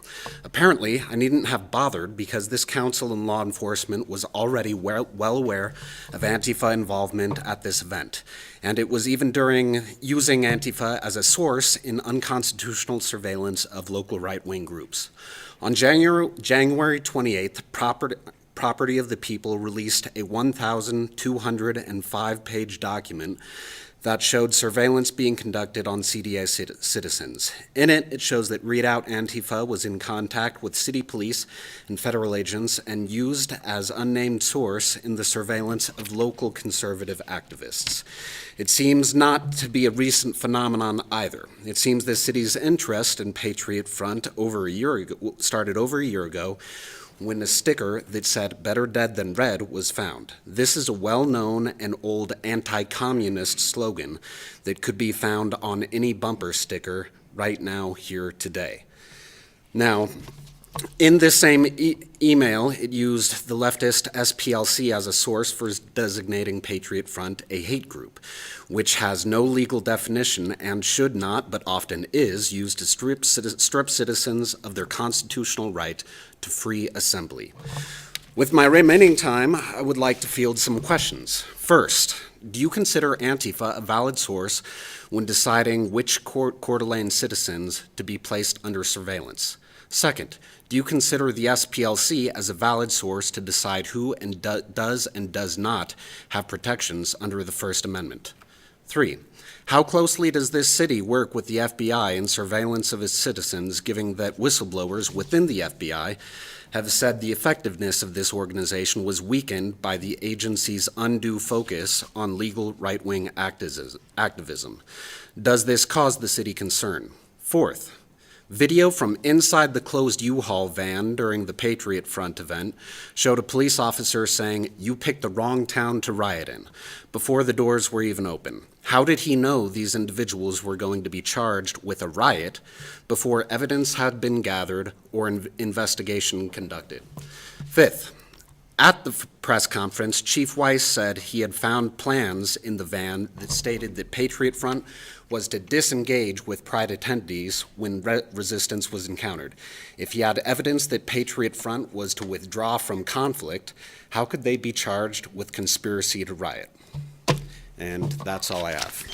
Apparently, I needn't have bothered because this council and law enforcement was already well aware of Antifa involvement at this event. And it was even during using Antifa as a source in unconstitutional surveillance of local right-wing groups. On January 28th, Property of the People released a 1,205-page document that showed surveillance being conducted on CDA citizens. In it, it shows that Read Out Antifa was in contact with city police and federal agents and used as unnamed source in the surveillance of local conservative activists. It seems not to be a recent phenomenon either. It seems the city's interest in Patriot Front started over a year ago when a sticker that said "Better Dead Than Red" was found. This is a well-known and old anti-communist slogan that could be found on any bumper sticker right now here today. Now, in this same email, it used the leftist SPLC as a source for designating Patriot Front a hate group, which has no legal definition and should not, but often is, used to strip citizens of their constitutional right to free assembly. With my remaining time, I would like to field some questions. First, do you consider Antifa a valid source when deciding which Coeur d'Alene citizens to be placed under surveillance? Second, do you consider the SPLC as a valid source to decide who and does and does not have protections under the First Amendment? 3, how closely does this city work with the FBI in surveillance of its citizens, given that whistleblowers within the FBI have said the effectiveness of this organization was weakened by the agency's undue focus on legal right-wing activism? Does this cause the city concern? 4th, video from inside the closed U-Haul van during the Patriot Front event showed a police officer saying, "You picked the wrong town to riot in," before the doors were even open. How did he know these individuals were going to be charged with a riot before evidence had been gathered or an investigation conducted? 5th, At the press conference, Chief Weiss said he had found plans in the van that stated that Patriot Front was to disengage with Pride attendees when resistance was encountered. If he had evidence that Patriot Front was to withdraw from conflict, how could they be charged with conspiracy to riot? And that's all I have.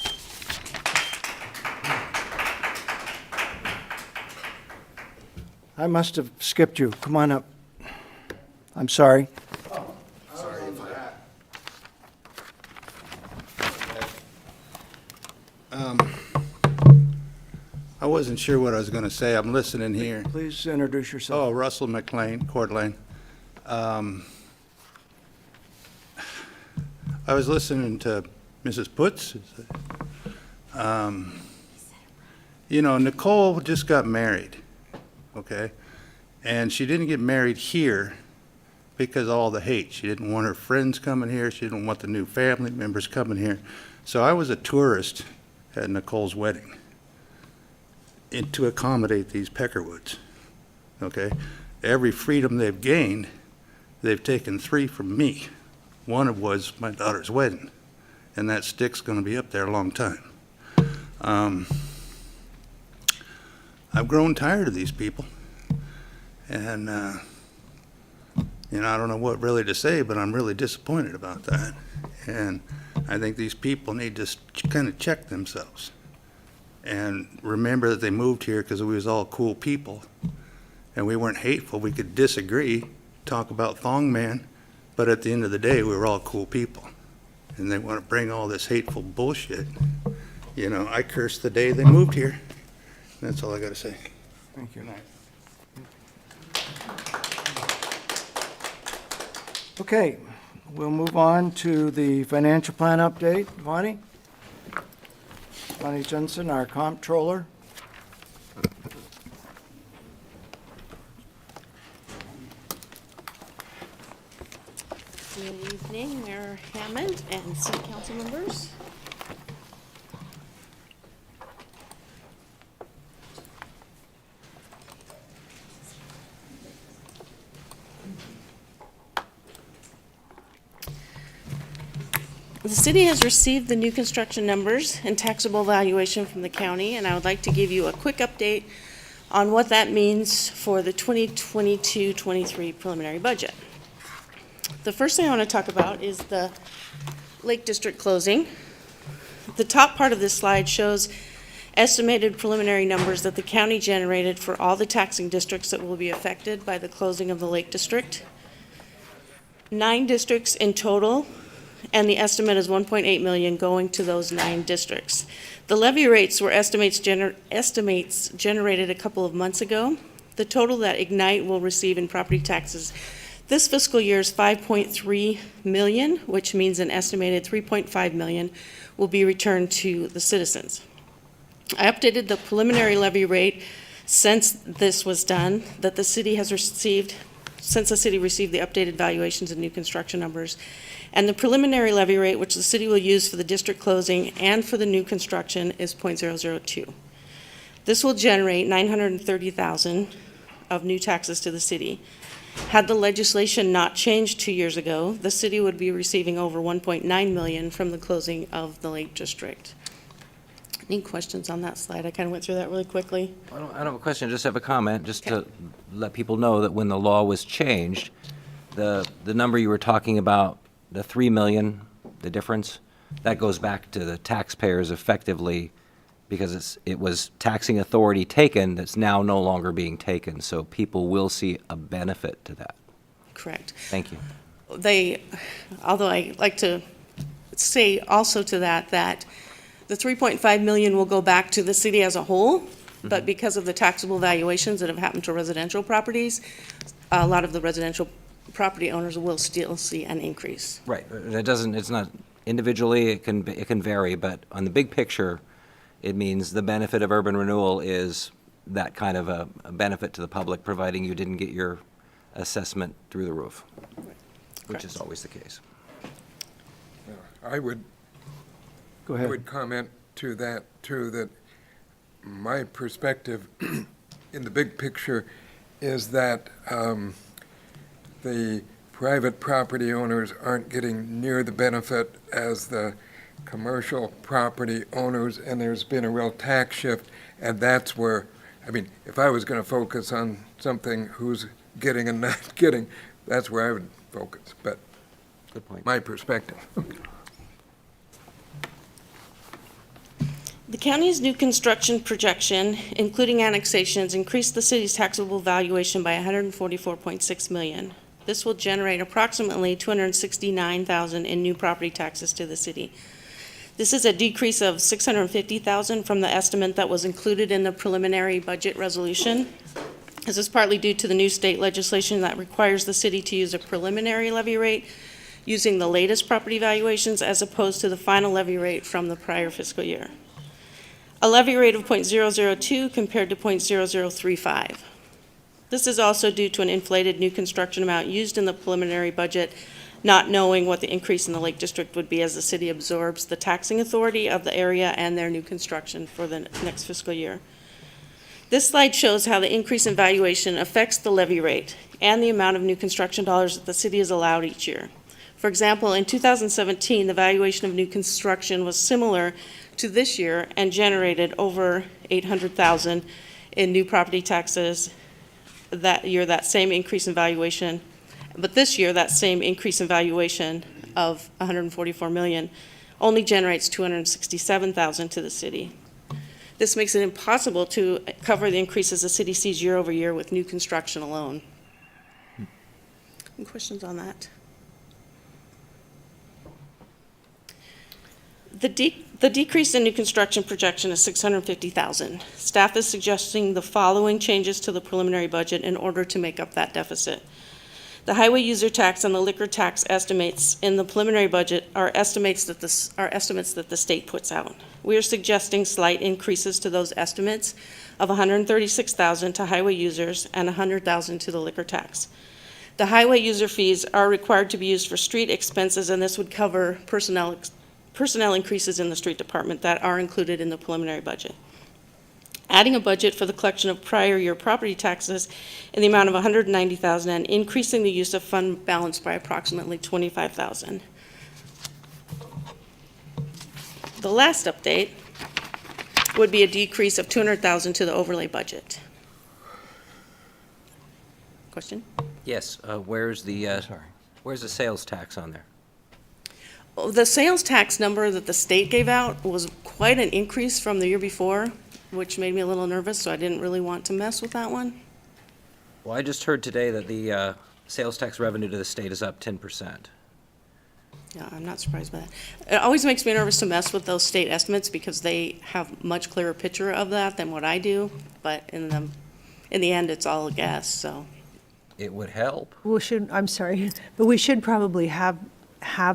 I must have skipped you. Come on up. I'm sorry. I wasn't sure what I was going to say. I'm listening here. Please introduce yourself. Oh, Russell McLean, Coeur d'Alene. I was listening to Mrs. Putz. You know, Nicole just got married, okay? And she didn't get married here because of all the hate. She didn't want her friends coming here. She didn't want the new family members coming here. So I was a tourist at Nicole's wedding to accommodate these Peckerwoods, okay? Every freedom they've gained, they've taken 3 from me. One was my daughter's wedding, and that stick's going to be up there a long time. I've grown tired of these people, and you know, I don't know what really to say, but I'm really disappointed about that. And I think these people need to kind of check themselves and remember that they moved here because we was all cool people, and we weren't hateful. We could disagree, talk about Thong Man, but at the end of the day, we were all cool people. And they want to bring all this hateful bullshit. You know, I cursed the day they moved here. That's all I got to say. Thank you. Good night. Okay, we'll move on to the financial plan update. Vonnie? Vonnie Jensen, our comptroller. Good evening, Mayor Hammond and city council members. The city has received the new construction numbers and taxable valuation from the county, and I would like to give you a quick update on what that means for the 2022-23 preliminary budget. The first thing I want to talk about is the Lake District closing. The top part of this slide shows estimated preliminary numbers that the county generated for all the taxing districts that will be affected by the closing of the Lake District. 9 districts in total, and the estimate is 1.8 million going to those 9 districts. The levy rates were estimates generated a couple of months ago. The total that Ignite will receive in property taxes this fiscal year is 5.3 million, which means an estimated 3.5 million will be returned to the citizens. I updated the preliminary levy rate since this was done, that the city has received, since the city received the updated valuations and new construction numbers. And the preliminary levy rate, which the city will use for the district closing and for the new construction, is 0.002. This will generate $930,000 of new taxes to the city. Had the legislation not changed 2 years ago, the city would be receiving over 1.9 million from the closing of the Lake District. Any questions on that slide? I kind of went through that really quickly. I don't have a question, just have a comment, just to let people know that when the law was changed, the number you were talking about, the 3 million, the difference, that goes back to the taxpayers effectively, because it was taxing authority taken that's now no longer being taken, so people will see a benefit to that. Correct. Thank you. Although I like to say also to that the 3.5 million will go back to the city as a whole, but because of the taxable valuations that have happened to residential properties, a lot of the residential property owners will still see an increase. Right, it's not individually, it can vary, but on the big picture, it means the benefit of urban renewal is that kind of a benefit to the public, providing you didn't get your assessment through the roof, which is always the case. I would Go ahead. I would comment to that, too, that my perspective in the big picture is that the private property owners aren't getting near the benefit as the commercial property owners, and there's been a real tax shift, and that's where, I mean, if I was going to focus on something who's getting and not getting, that's where I would focus, but Good point. my perspective. The county's new construction projection, including annexations, increased the city's taxable valuation by $144.6 million. This will generate approximately $269,000 in new property taxes to the city. This is a decrease of $650,000 from the estimate that was included in the preliminary budget resolution. This is partly due to the new state legislation that requires the city to use a preliminary levy rate using the latest property valuations as opposed to the final levy rate from the prior fiscal year. A levy rate of .002 compared to .0035. This is also due to an inflated new construction amount used in the preliminary budget, not knowing what the increase in the Lake District would be as the city absorbs the taxing authority of the area and their new construction for the next fiscal year. This slide shows how the increase in valuation affects the levy rate and the amount of new construction dollars that the city is allowed each year. For example, in 2017, the valuation of new construction was similar to this year and generated over $800,000 in new property taxes that year, that same increase in valuation. But this year, that same increase in valuation of $144 million only generates $267,000 to the city. This makes it impossible to cover the increases the city sees year over year with new construction alone. Any questions on that? The decrease in new construction projection is $650,000. Staff is suggesting the following changes to the preliminary budget in order to make up that deficit. The highway user tax and the liquor tax estimates in the preliminary budget are estimates that the state puts out. We are suggesting slight increases to those estimates of $136,000 to highway users and $100,000 to the liquor tax. The highway user fees are required to be used for street expenses, and this would cover personnel increases in the street department that are included in the preliminary budget. Adding a budget for the collection of prior year property taxes in the amount of $190,000 and increasing the use of fund balance by approximately $25,000. The last update would be a decrease of $200,000 to the overlay budget. Question? Yes, where's the sales tax on there? The sales tax number that the state gave out was quite an increase from the year before, which made me a little nervous, so I didn't really want to mess with that one. Well, I just heard today that the sales tax revenue to the state is up 10%. Yeah, I'm not surprised by that. It always makes me nervous to mess with those state estimates because they have much clearer picture of that than what I do, but in the end, it's all a guess, so. It would help. I'm sorry, but we should probably have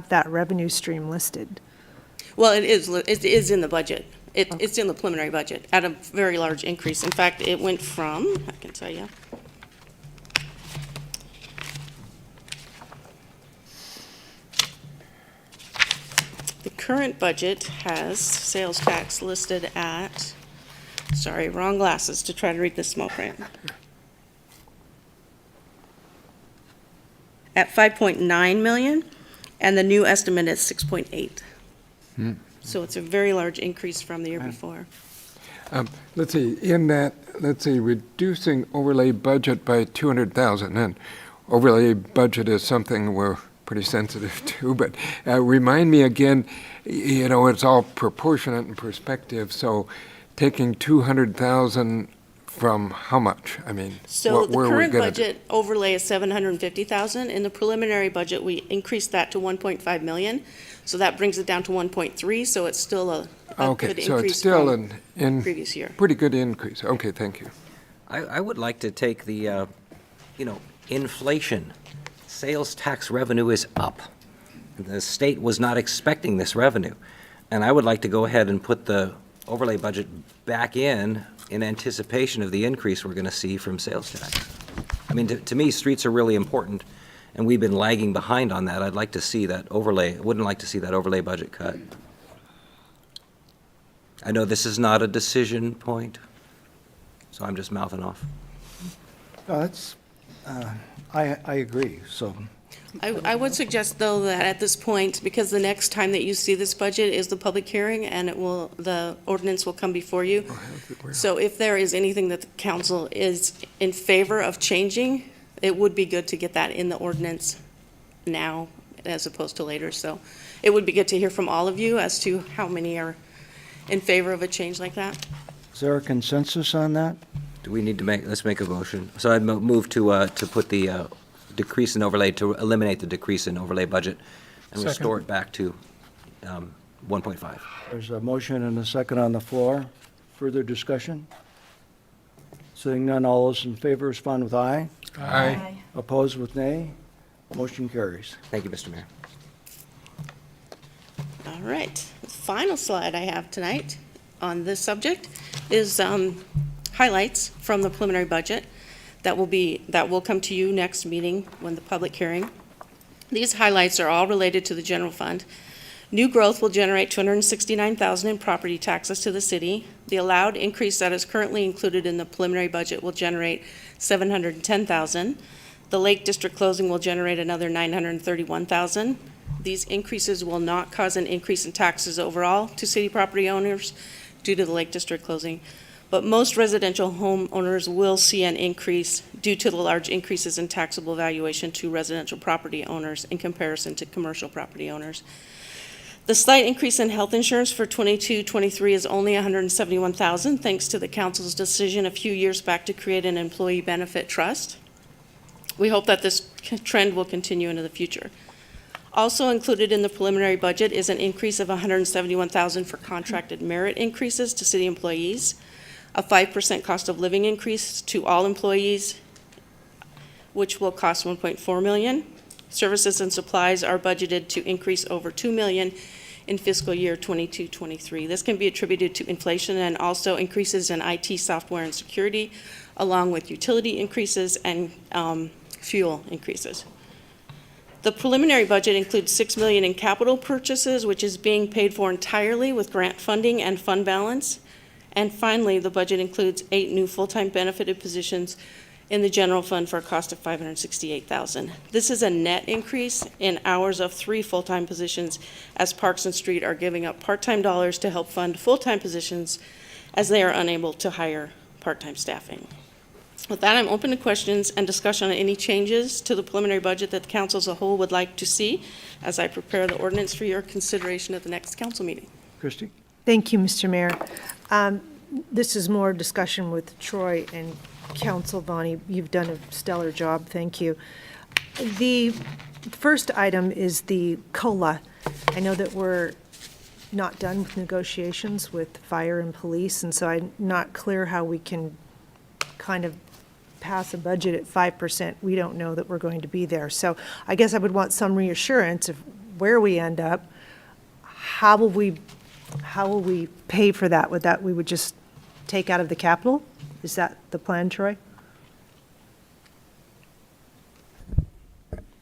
that revenue stream listed. Well, it is in the budget. It's in the preliminary budget at a very large increase. In fact, it went from, I can tell you. The current budget has sales tax listed at, sorry, wrong glasses to try to read this small print. At 5.9 million, and the new estimate is 6.8. So it's a very large increase from the year before. Let's see, reducing overlay budget by 200,000, and overlay budget is something we're pretty sensitive to, but remind me again, it's all proportionate in perspective, so taking 200,000 from how much? I mean, So the current budget overlay is 750,000. In the preliminary budget, we increased that to 1.5 million. So that brings it down to 1.3, so it's still a good increase so it's still from previous year. Pretty good increase. Okay, thank you. I would like to take the, inflation. Sales tax revenue is up. The state was not expecting this revenue. And I would like to go ahead and put the overlay budget back in anticipation of the increase we're going to see from sales tax. I mean, to me, streets are really important, and we've been lagging behind on that. I'd like to see that overlay, wouldn't like to see that overlay budget cut. I know this is not a decision point, so I'm just mouthing off. I agree. So I would suggest, though, that at this point, because the next time that you see this budget is the public hearing, and the ordinance will come before you. So if there is anything that the council is in favor of changing, it would be good to get that in the ordinance now as opposed to later. So it would be good to hear from all of you as to how many are in favor of a change like that. Is there a consensus on that? Do we need to let's make a motion. So I'd move to put the decrease in overlay, to eliminate the decrease in overlay budget and Second. restore it back to 1.5. There's a motion and a second on the floor. Further discussion? Seeing none, all those in favor respond with aye. Aye. Opposed with nay. Motion carries. Thank you, Mr. Mayor. All right. The final slide I have tonight on this subject is highlights from the preliminary budget that will come to you next meeting when the public hearing. These highlights are all related to the general fund. New growth will generate $269,000 in property taxes to the city. The allowed increase that is currently included in the preliminary budget will generate $710,000. The Lake District closing will generate another $931,000. These increases will not cause an increase in taxes overall to city property owners due to the Lake District closing, but most residential homeowners will see an increase due to the large increases in taxable valuation to residential property owners in comparison to commercial property owners. The slight increase in health insurance for 22-23 is only $171,000, thanks to the council's decision a few years back to create an employee benefit trust. We hope that this trend will continue into the future. Also included in the preliminary budget is an increase of $171,000 for contracted merit increases to city employees, a 5% cost of living increase to all employees, which will cost $1.4 million. Services and supplies are budgeted to increase over $2 million in fiscal year 22-23. This can be attributed to inflation and also increases in IT software and security, along with utility increases and fuel increases. The preliminary budget includes $6 million in capital purchases, which is being paid for entirely with grant funding and fund balance. And finally, the budget includes 8 new full-time benefited positions in the general fund for a cost of $568,000. This is a net increase in hours of 3 full-time positions, as Parks and Street are giving up part-time dollars to help fund full-time positions as they are unable to hire part-time staffing. With that, I'm open to questions and discussion on any changes to the preliminary budget that the council as a whole would like to see as I prepare the ordinance for your consideration at the next council meeting. Christie? Thank you, Mr. Mayor. This is more discussion with Troy and Council Bonnie. You've done a stellar job. Thank you. The first item is the COLA. I know that we're not done with negotiations with fire and police, and so I'm not clear how we can kind of pass a budget at 5%. We don't know that we're going to be there. So I guess I would want some reassurance of where we end up. How will we pay for that? We would just take out of the capital? Is that the plan, Troy?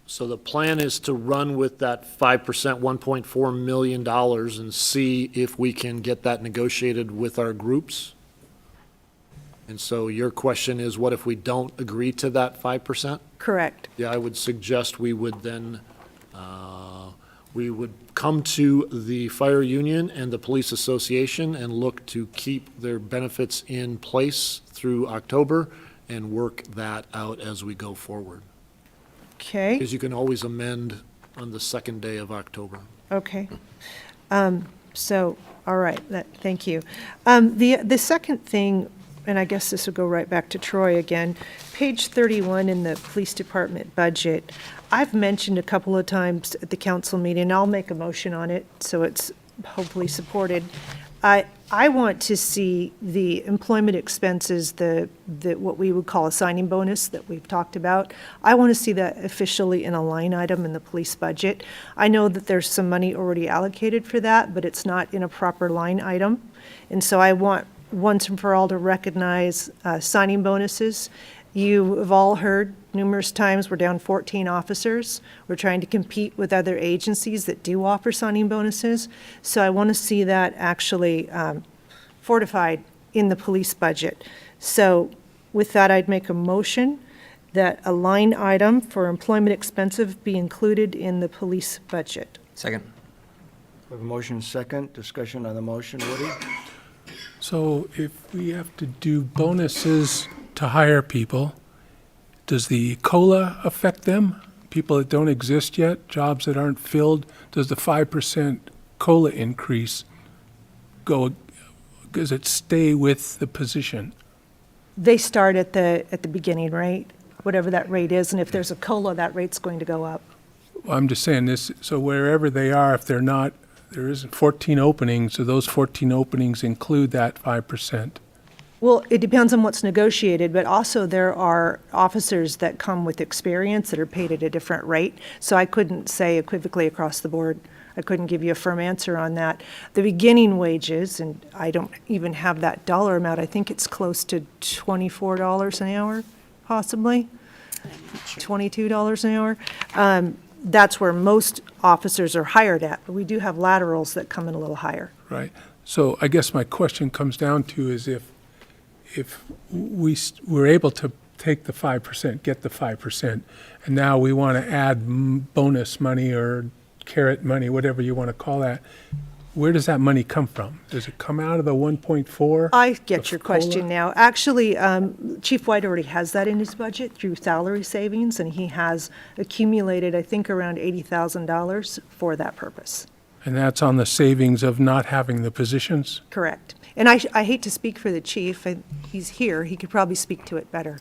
So the plan is to run with that 5%, $1.4 million, and see if we can get that negotiated with our groups? And so your question is, what if we don't agree to that 5%? Correct. Yeah, I would suggest we would then, we would come to the fire union and the police association and look to keep their benefits in place through October and work that out as we go forward. Okay. Because you can always amend on the second day of October. Okay. So, all right, thank you. The second thing, and I guess this will go right back to Troy again, page 31 in the police department budget. I've mentioned a couple of times at the council meeting, and I'll make a motion on it, so it's hopefully supported. I want to see the employment expenses, the what we would call a signing bonus that we've talked about. I want to see that officially in a line item in the police budget. I know that there's some money already allocated for that, but it's not in a proper line item. And so I want once and for all to recognize signing bonuses. You have all heard numerous times we're down 14 officers. We're trying to compete with other agencies that do offer signing bonuses. So I want to see that actually fortified in the police budget. So with that, I'd make a motion that a line item for employment expenses be included in the police budget. Second. We have a motion second. Discussion on the motion. Woody? So if we have to do bonuses to hire people, does the COLA affect them? People that don't exist yet, jobs that aren't filled, does the 5% COLA increase does it stay with the position? They start at the beginning rate, whatever that rate is, and if there's a COLA, that rate's going to go up. I'm just saying this, so wherever they are, if they're not, there isn't 14 openings, so those 14 openings include that 5%. Well, it depends on what's negotiated, but also there are officers that come with experience that are paid at a different rate. So I couldn't say equivocally across the board. I couldn't give you a firm answer on that. The beginning wages, and I don't even have that dollar amount, I think it's close to $24 an hour, possibly, $22 an hour. That's where most officers are hired at, but we do have laterals that come in a little higher. Right. So I guess my question comes down to is if we're able to take the 5%, get the 5%, and now we want to add bonus money or carrot money, whatever you want to call that, where does that money come from? Does it come out of the 1.4? I get of your COLA? question now. Actually, Chief White already has that in his budget through salary savings, and he has accumulated, I think, around $80,000 for that purpose. And that's on the savings of not having the positions? Correct. And I hate to speak for the chief. He's here. He could probably speak to it better.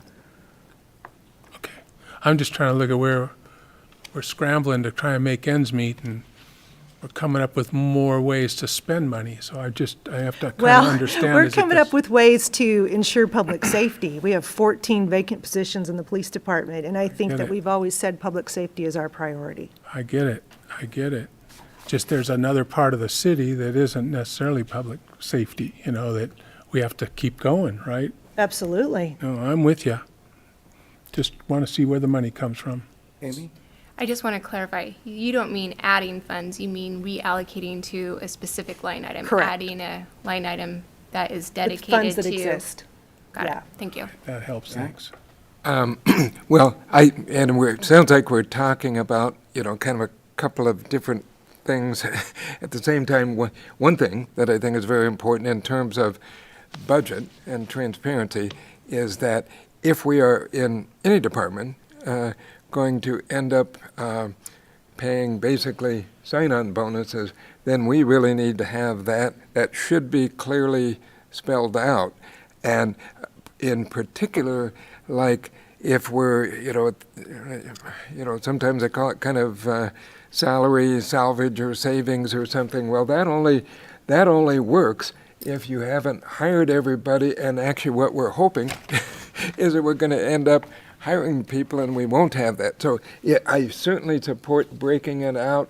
I'm just trying to look at where we're scrambling to try and make ends meet, and we're coming up with more ways to spend money. So I have to kind of understand. We're coming up with ways to ensure public safety. We have 14 vacant positions in the police department, and I think that we've always said public safety is our priority. I get it. Just there's another part of the city that isn't necessarily public safety, that we have to keep going, right? Absolutely. No, I'm with you. Just want to see where the money comes from. Amy? I just want to clarify, you don't mean adding funds, you mean reallocating to a specific line item. Correct. Adding a line item that is With dedicated funds that to. exist. Got it, Yeah. thank you. That helps, thanks. Well, it sounds like we're talking about, kind of a couple of different things at the same time. One thing that I think is very important in terms of budget and transparency is that if we are in any department going to end up paying basically sign-on bonuses, then we really need to have that. That should be clearly spelled out. And in particular, like if we're, sometimes they call it kind of salary salvage or savings or something. Well, that only works if you haven't hired everybody, and actually what we're hoping is that we're going to end up hiring people and we won't have that. So yeah, I certainly support breaking it out,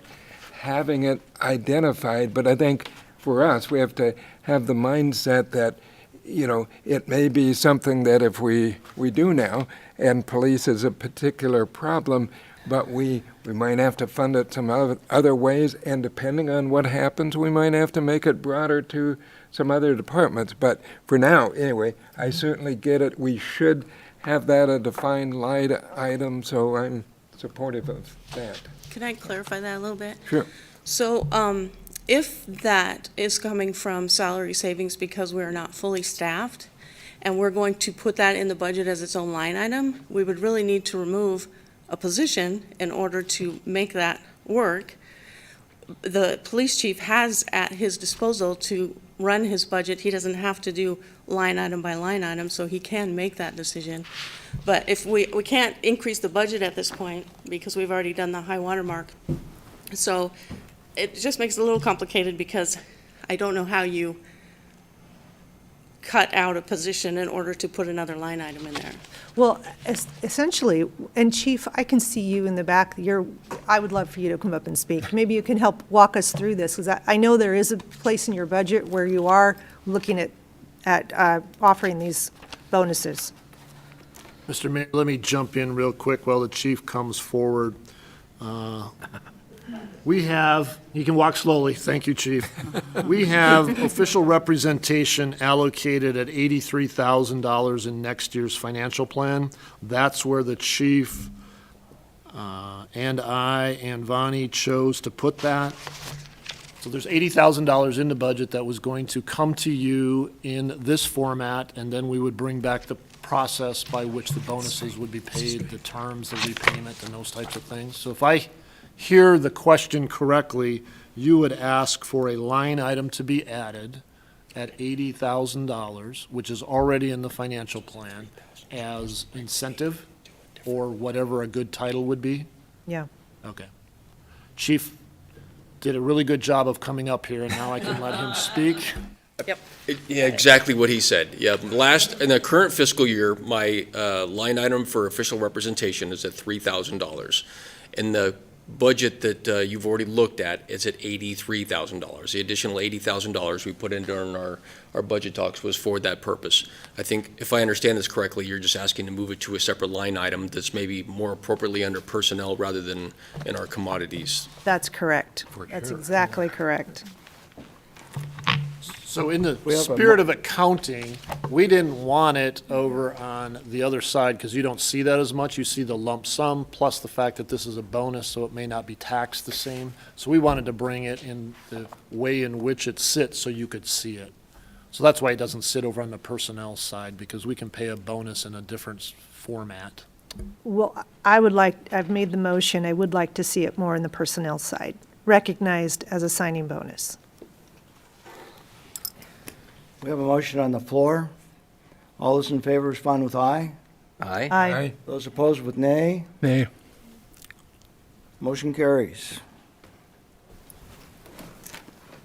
having it identified, but I think for us, we have to have the mindset that, it may be something that if we do now, and police is a particular problem, but we might have to fund it some other ways, and depending on what happens, we might have to make it broader to some other departments. But for now, anyway, I certainly get it. We should have that a defined line item, so I'm supportive of that. Can I clarify that a little bit? Sure. So, if that is coming from salary savings because we're not fully staffed, and we're going to put that in the budget as its own line item, we would really need to remove a position in order to make that work. The police chief has at his disposal to run his budget. He doesn't have to do line item by line item, so he can make that decision. But if we can't increase the budget at this point because we've already done the high water mark. So it just makes it a little complicated because I don't know how you cut out a position in order to put another line item in there. Well, essentially, and Chief, I can see you in the back. I would love for you to come up and speak. Maybe you can help walk us through this, because I know there is a place in your budget where you are looking at offering these bonuses. Mr. Mayor, let me jump in real quick while the chief comes forward. We have, you can walk slowly, thank you, Chief. We have official representation allocated at $83,000 in next year's financial plan. That's where the chief and I and Vonnie chose to put that. So there's $80,000 in the budget that was going to come to you in this format, and then we would bring back the process by which the bonuses would be paid, the terms of repayment, and those types of things. So if I hear the question correctly, you would ask for a line item to be added at $80,000, which is already in the financial plan, as incentive, or whatever a good title would be? Yeah. Okay. Chief did a really good job of coming up here, and now I can let him speak. Yeah, exactly what he said. Yeah, in the current fiscal year, my line item for official representation is at $3,000. In the budget that you've already looked at, it's at $83,000. The additional $80,000 we put in during our budget talks was for that purpose. I think, if I understand this correctly, you're just asking to move it to a separate line item that's maybe more appropriately under personnel rather than in our commodities. That's correct. That's exactly correct. So in the We have a spirit of accounting, we didn't want it over on the other side, because you don't see that as much. You see the lump sum, plus the fact that this is a bonus, so it may not be taxed the same. So we wanted to bring it in the way in which it sits, so you could see it. So that's why it doesn't sit over on the personnel side, because we can pay a bonus in a different format. Well, I've made the motion, I would like to see it more in the personnel side, recognized as a signing bonus. We have a motion on the floor. All those in favor respond with aye. Aye. Aye. Those opposed with nay. Nay. Motion carries.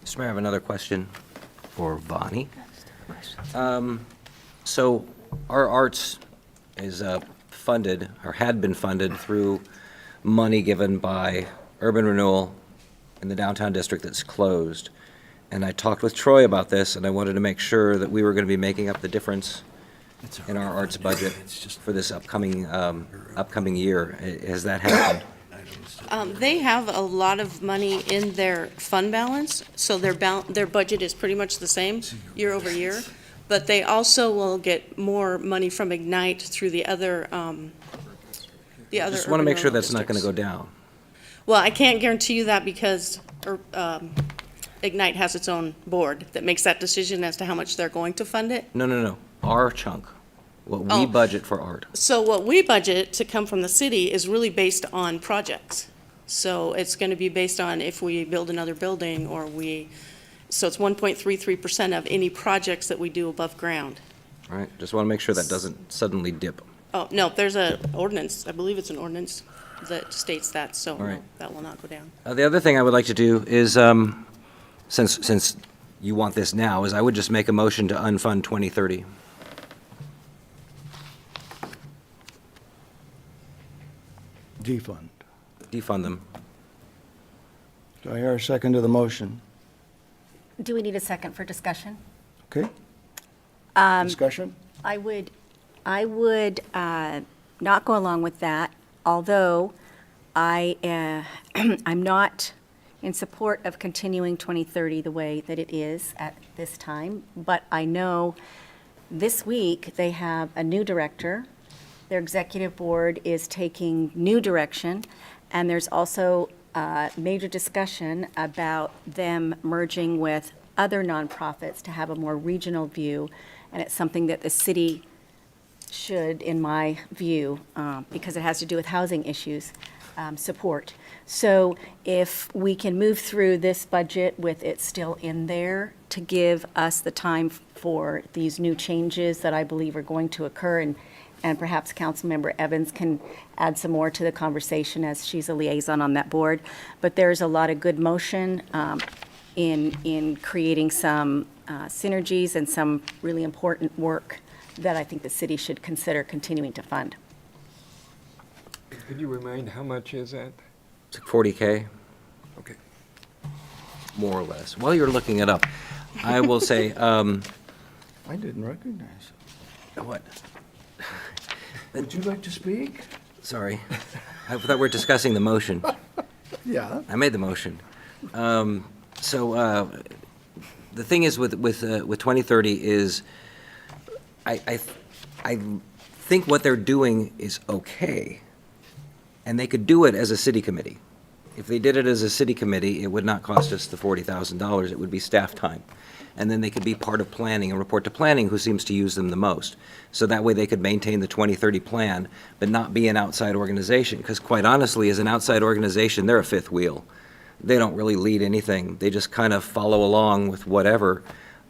Mr. Mayor, I have another question for Vonnie. So our arts is funded, or had been funded, through money given by urban renewal in the downtown district that's closed. And I talked with Troy about this, and I wanted to make sure that we were going to be making up the difference in our arts budget for this upcoming year. Has that happened? They have a lot of money in their fund balance, so their budget is pretty much the same year over year. But they also will get more money from Ignite through the other Just want to make sure urban that's not going to districts. go down. Well, I can't guarantee you that because Ignite has its own board that makes that decision as to how much they're going to fund it. No. Our chunk, what we Oh. budget for art. So what we budget to come from the city is really based on projects. So it's going to be based on if we build another building so it's 1.33% of any projects that we do above ground. All right, just want to make sure that doesn't suddenly dip. Oh, no, there's an ordinance, I believe it's an ordinance that states that, so All right. no, that will not go down. The other thing I would like to do is, since you want this now, is I would just make a motion to unfund 2030. Defund. Defund them. Do I hear a second to the motion? Do we need a second for discussion? Okay, discussion? I would not go along with that, although I'm not in support of continuing 2030 the way that it is at this time. But I know this week they have a new director. Their executive board is taking new direction, and there's also major discussion about them merging with other nonprofits to have a more regional view, and it's something that the city should, in my view, because it has to do with housing issues, support. So if we can move through this budget with it still in there to give us the time for these new changes that I believe are going to occur, and perhaps Councilmember Evans can add some more to the conversation as she's a liaison on that board. But there's a lot of good motion in creating some synergies and some really important work that I think the city should consider continuing to fund. Could you remind how much is that? It's like 40K, Okay. more or less. While you're looking it up, I will say, I didn't recognize what? it. Would you like to speak? Sorry. I thought we were discussing the motion. Yeah. I made the motion. So the thing is with 2030 is I think what they're doing is okay, and they could do it as a city committee. If they did it as a city committee, it would not cost us the $40,000. It would be staff time. And then they could be part of planning and report to planning who seems to use them the most. So that way they could maintain the 2030 plan, but not be an outside organization. Because quite honestly, as an outside organization, they're a fifth wheel. They don't really lead anything. They just kind of follow along with whatever.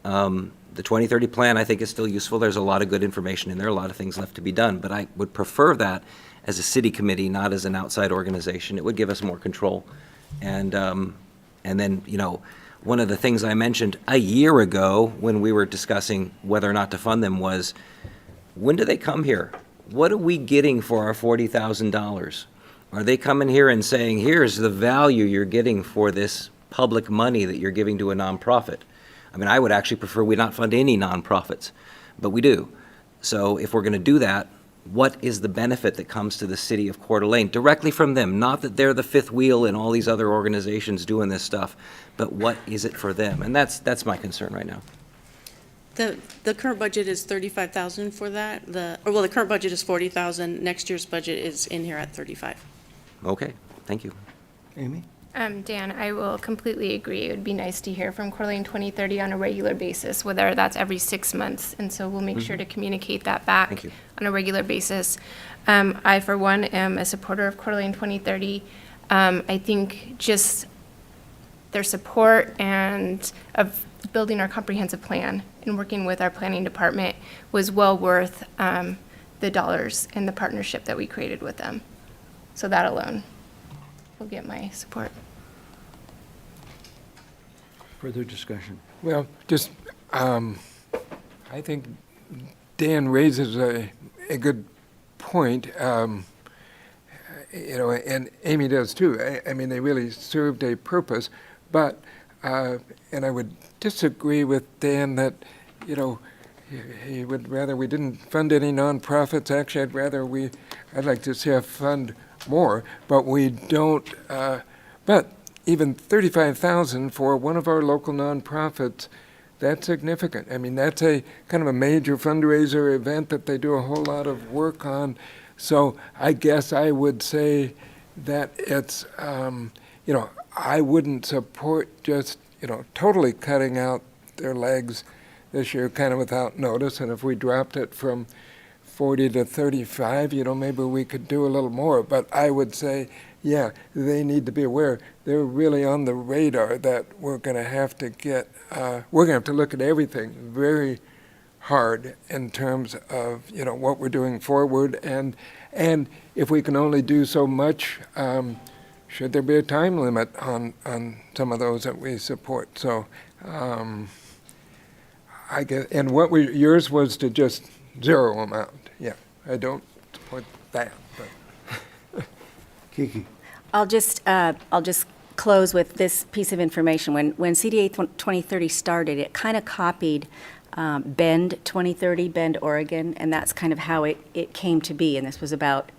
The 2030 plan, I think, is still useful. There's a lot of good information in there, a lot of things left to be done. But I would prefer that as a city committee, not as an outside organization. It would give us more control. And then, you know, one of the things I mentioned a year ago when we were discussing whether or not to fund them was, when do they come here? What are we getting for our $40,000? Are they coming here and saying, here's the value you're getting for this public money that you're giving to a nonprofit? I mean, I would actually prefer we not fund any nonprofits, but we do. So if we're going to do that, what is the benefit that comes to the city of Coeur d'Alene directly from them? Not that they're the fifth wheel in all these other organizations doing this stuff, but what is it for them? And that's my concern right now. The current budget is 35,000 for that. The current budget is 40,000. Next year's budget is in here at 35. Okay, thank you. Amy? Dan, I will completely agree. It would be nice to hear from Coeur d'Alene 2030 on a regular basis, whether that's every 6 months. And so we'll make sure to communicate that back on a regular basis. I, for one, am a supporter of Coeur d'Alene 2030. I think just their support and of building our comprehensive plan and working with our planning department was well worth the dollars and the partnership that we created with them. So that alone will get my support. Further discussion? Well, just, I think Dan raises a good point, you know, and Amy does too. I mean, they really served a purpose, but, and I would disagree with Dan that, you know, he would rather we didn't fund any nonprofits. Actually, I'd like to see us fund more, but we don't, but even 35,000 for one of our local nonprofits, that's significant. I mean, that's a kind of a major fundraiser event that they do a whole lot of work on. So I guess I would say that it's, you know, I wouldn't support just, you know, totally cutting out their legs this year kind of without notice. And if we dropped it from 40 to 35, you know, maybe we could do a little more. But I would say, yeah, they need to be aware. They're really on the radar that we're going to have to get, we're going to have to look at everything very hard in terms of, you know, what we're doing forward. And if we can only do so much, should there be a time limit on some of those that we support? So I guess, and yours was to just zero them out. Yeah, I don't support that. But. Kiki. I'll just close with this piece of information. When CDA 2030 started, it kind of copied Bend 2030, Bend, Oregon, and that's kind of how it came to be. And this was about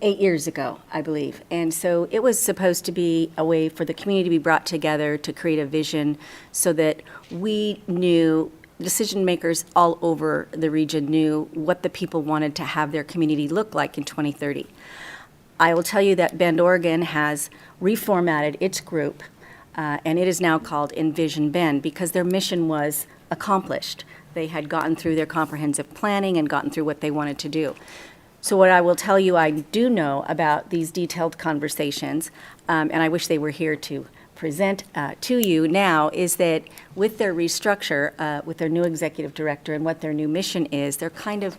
8 years ago, I believe. And so it was supposed to be a way for the community to be brought together to create a vision so that we knew, decision makers all over the region knew what the people wanted to have their community look like in 2030. I will tell you that Bend, Oregon has reformatted its group, and it is now called Envision Bend because their mission was accomplished. They had gotten through their comprehensive planning and gotten through what they wanted to do. So what I will tell you I do know about these detailed conversations, and I wish they were here to present to you now, is that with their restructure, with their new executive director and what their new mission is, they're kind of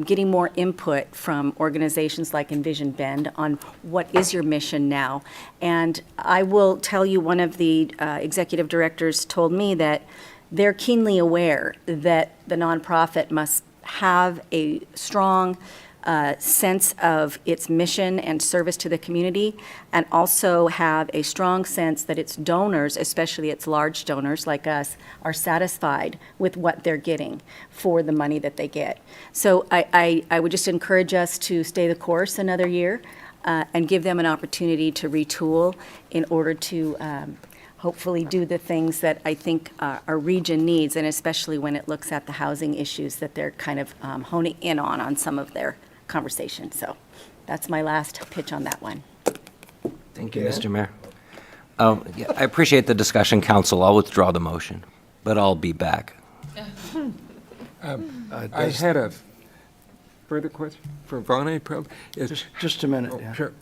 getting more input from organizations like Envision Bend on what is your mission now. And I will tell you, one of the executive directors told me that they're keenly aware that the nonprofit must have a strong sense of its mission and service to the community, and also have a strong sense that its donors, especially its large donors like us, are satisfied with what they're getting for the money that they get. So I would just encourage us to stay the course another year. and give them an opportunity to retool in order to hopefully do the things that I think our region needs, and especially when it looks at the housing issues that they're kind of honing in on some of their conversation. So that's my last pitch on that one. Thank you, Mr. Mayor. Yeah, I appreciate the discussion, council. I'll withdraw the motion, but I'll be back. I had a further question for Vonnie, probably. Just a minute. Yeah. Sure.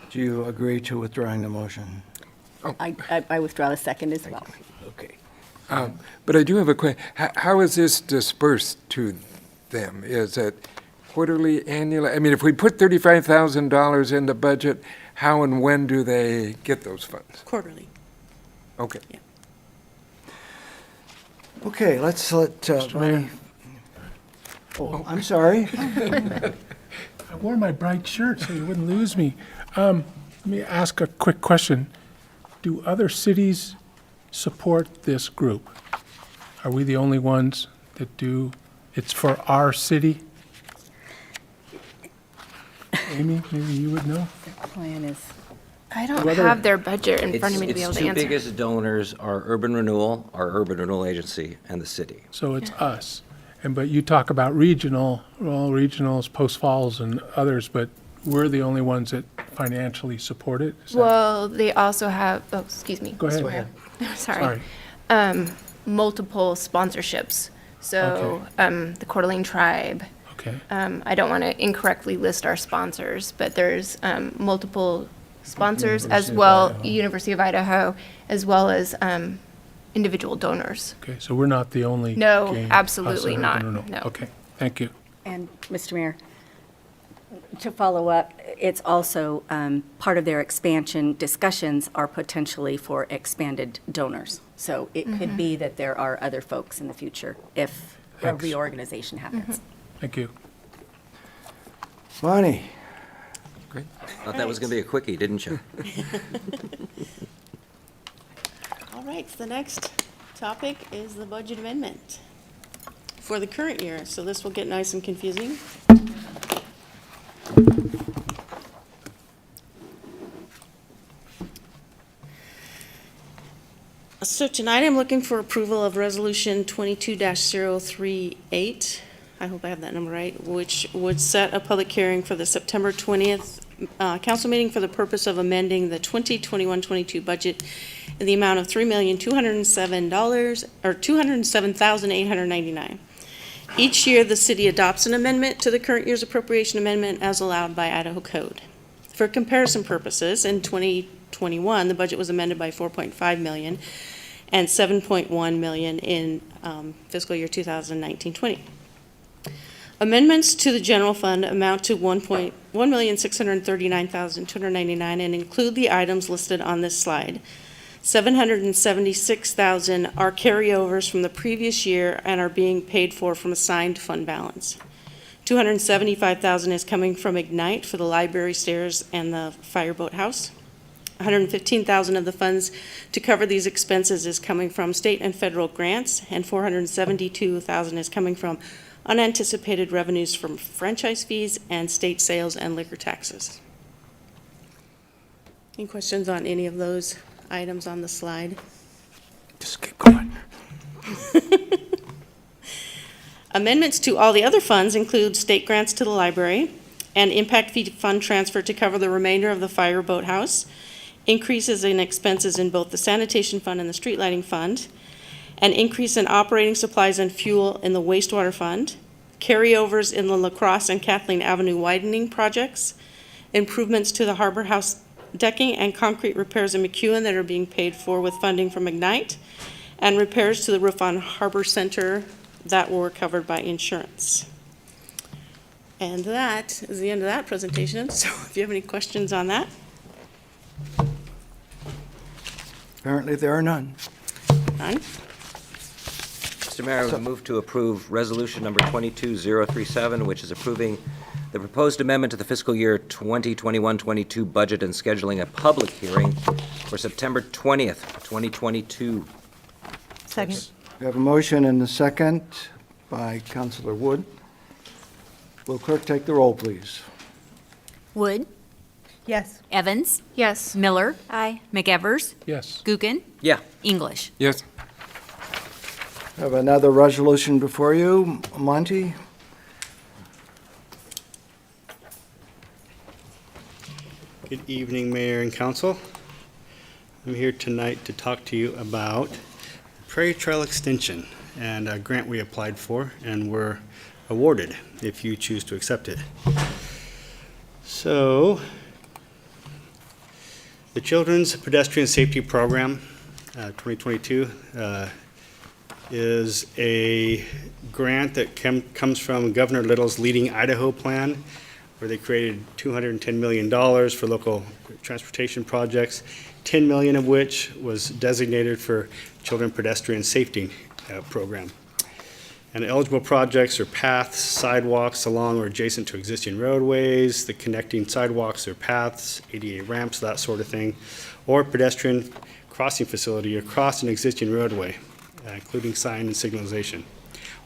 Do you agree to withdrawing the motion? I withdraw the second as well. Okay. But I do have a question. How is this dispersed to them? Is it quarterly, annually? I mean, if we put $35,000 in the budget, how and when do they get those funds? Quarterly. Okay. Yeah. Okay, let's let Vonnie. Oh, I'm sorry. I wore my bright shirt so you wouldn't lose me. Let me ask a quick question. Do other cities support this group? Are we the only ones that do? It's for our city? Amy, maybe you would know? The plan is. I don't have their budget in front of me to be able to Its two answer. biggest donors are Urban Renewal, our Urban Renewal Agency, and the city. So it's us. But you talk about regional, well, regionals, Post Falls and others, but we're the only ones that financially support it? Is that- Well, they also have, oh, excuse me. Go ahead. Mr. Mayor. Sorry. Multiple sponsorships. So the Coeur d'Alene Tribe. Okay. I don't want to incorrectly list our sponsors, but there's multiple sponsors as University of well, Idaho. University of Idaho, as well as individual donors. Okay, so we're not the only. No, game absolutely outside not, of Urban Renewal. no. Okay, thank you. And, Mr. Mayor, to follow up, it's also part of their expansion discussions are potentially for expanded donors. So it could be that there are other folks in the future if a Thanks. reorganization happens. Thank you. Vonnie. Great. Thought that was going to be a quickie, didn't you? All right, so the next topic is the budget amendment for the current year. So this will get nice and confusing. So tonight I'm looking for approval of Resolution 22-038. I hope I have that number right, which would set a public hearing for the September 20th council meeting for the purpose of amending the 2021-22 budget in the amount of $3,207, or $207,899. Each year, the city adopts an amendment to the current year's appropriation amendment as allowed by Idaho Code. For comparison purposes, in 2021, the budget was amended by $4.5 million and $7.1 million in fiscal year 2019-20. Amendments to the general fund amount to $1,639,299 and include the items listed on this slide. $776,000 are carryovers from the previous year and are being paid for from assigned fund balance. $275,000 is coming from Ignite for the library stairs and the fireboat house. $115,000 of the funds to cover these expenses is coming from state and federal grants, and $472,000 is coming from unanticipated revenues from franchise fees and state sales and liquor taxes. Any questions on any of those items on the slide? Just keep going. Amendments to all the other funds include state grants to the library, and impact fee fund transfer to cover the remainder of the fire boathouse, increases in expenses in both the sanitation fund and the street lighting fund, an increase in operating supplies and fuel in the wastewater fund, carryovers in the La Crosse and Kathleen Avenue widening projects, improvements to the Harbor House decking and concrete repairs in McEwen that are being paid for with funding from Ignite, and repairs to the roof on Harbor Center that were covered by insurance. And that is the end of that presentation. So if you have any questions on that. Apparently there are none. None? Mr. Mayor, I would move to approve Resolution Number 22037, which is approving the proposed amendment to the fiscal year 2021-22 budget and scheduling a public hearing for September 20th, 2022. Second. We have a motion and a second by Councilor Wood. Will clerk take the roll, please? Wood, Yes. Evans? Yes. Miller? Aye. McEvers? Yes. Gookin? Yeah. English? Yes. I have another resolution before you. Monty? Good evening, Mayor and Council. I'm here tonight to talk to you about Prairie Trail Extension and a grant we applied for and were awarded if you choose to accept it. So, the Children's Pedestrian Safety Program 2022 is a grant that comes from Governor Little's Leading Idaho Plan, where they created $210 million for local transportation projects, $10 million of which was designated for Children Pedestrian Safety Program. And eligible projects are paths, sidewalks along or adjacent to existing roadways, the connecting sidewalks or paths, ADA ramps, that sort of thing, or pedestrian crossing facility across an existing roadway, including sign and signalization,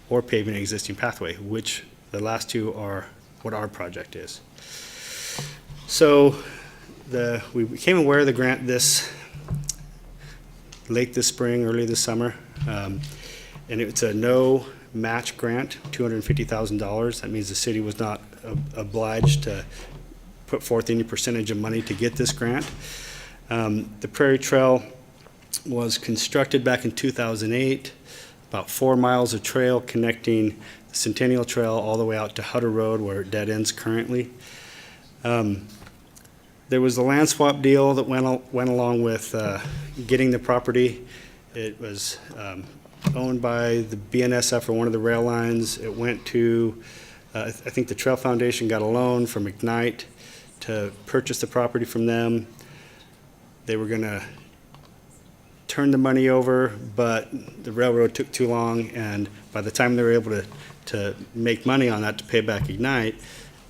or paving an existing pathway, which the last two are what our project is. So we became aware of the grant late this spring, early this summer, and it's a no match grant, $250,000. That means the city was not obliged to put forth any percentage of money to get this grant. The Prairie Trail was constructed back in 2008, about 4 miles of trail connecting the Centennial Trail all the way out to Hutter Road where it dead ends currently. There was the land swap deal that went along with getting the property. It was owned by the BNSF or one of the rail lines. It went to, I think the Trail Foundation got a loan from Ignite to purchase the property from them. They were gonna turn the money over, but the railroad took too long, and by the time they were able to make money on that to pay back Ignite,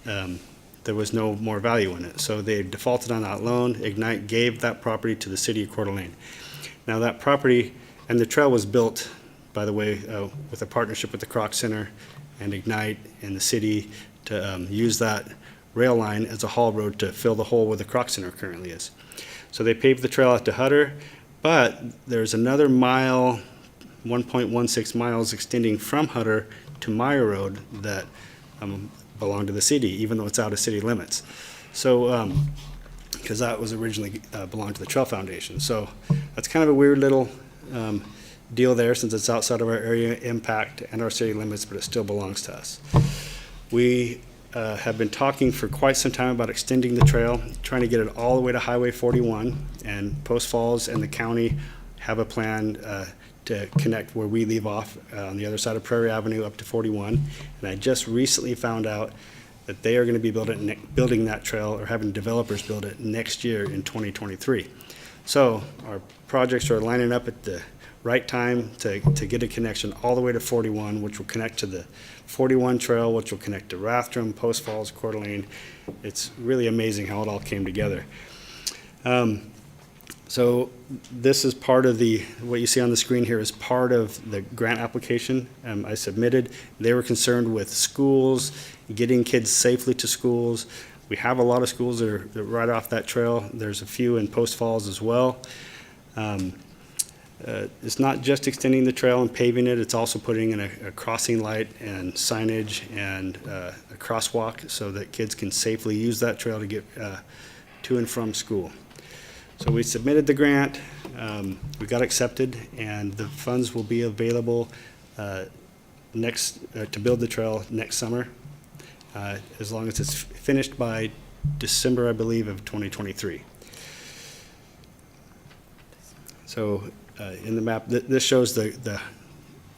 there was no more value in it. So they defaulted on that loan. Ignite gave that property to the city of Coeur d'Alene. Now that property, and the trail was built, by the way, with a partnership with the Kroc Center and Ignite and the city to use that rail line as a haul road to fill the hole where the Kroc Center currently is. So they paved the trail out to Hutter, but there's another mile, 1.16 miles extending from Hutter to Meyer Road that belong to the city, even though it's out of city limits. So, because that was originally belonged to the Trail Foundation. So that's kind of a weird little deal there, since it's outside of our area impact and our city limits, but it still belongs to us. We have been talking for quite some time about extending the trail, trying to get it all the way to Highway 41, and Post Falls and the county have a plan to connect where we leave off on the other side of Prairie Avenue up to 41. And I just recently found out that they are going to be building that trail, or having developers build it next year in 2023. So our projects are lining up at the right time to get a connection all the way to 41, which will connect to the 41 trail, which will connect to Rathdrum, Post Falls, Coeur d'Alene. It's really amazing how it all came together. So this is part of what you see on the screen here is part of the grant application I submitted. They were concerned with schools, getting kids safely to schools. We have a lot of schools that are right off that trail. There's a few in Post Falls as well. It's not just extending the trail and paving it, it's also putting in a crossing light and signage and a crosswalk so that kids can safely use that trail to get to and from school. So we submitted the grant, we got accepted, and the funds will be available to build the trail next summer, as long as it's finished by December, I believe, of 2023. So in the map, this shows the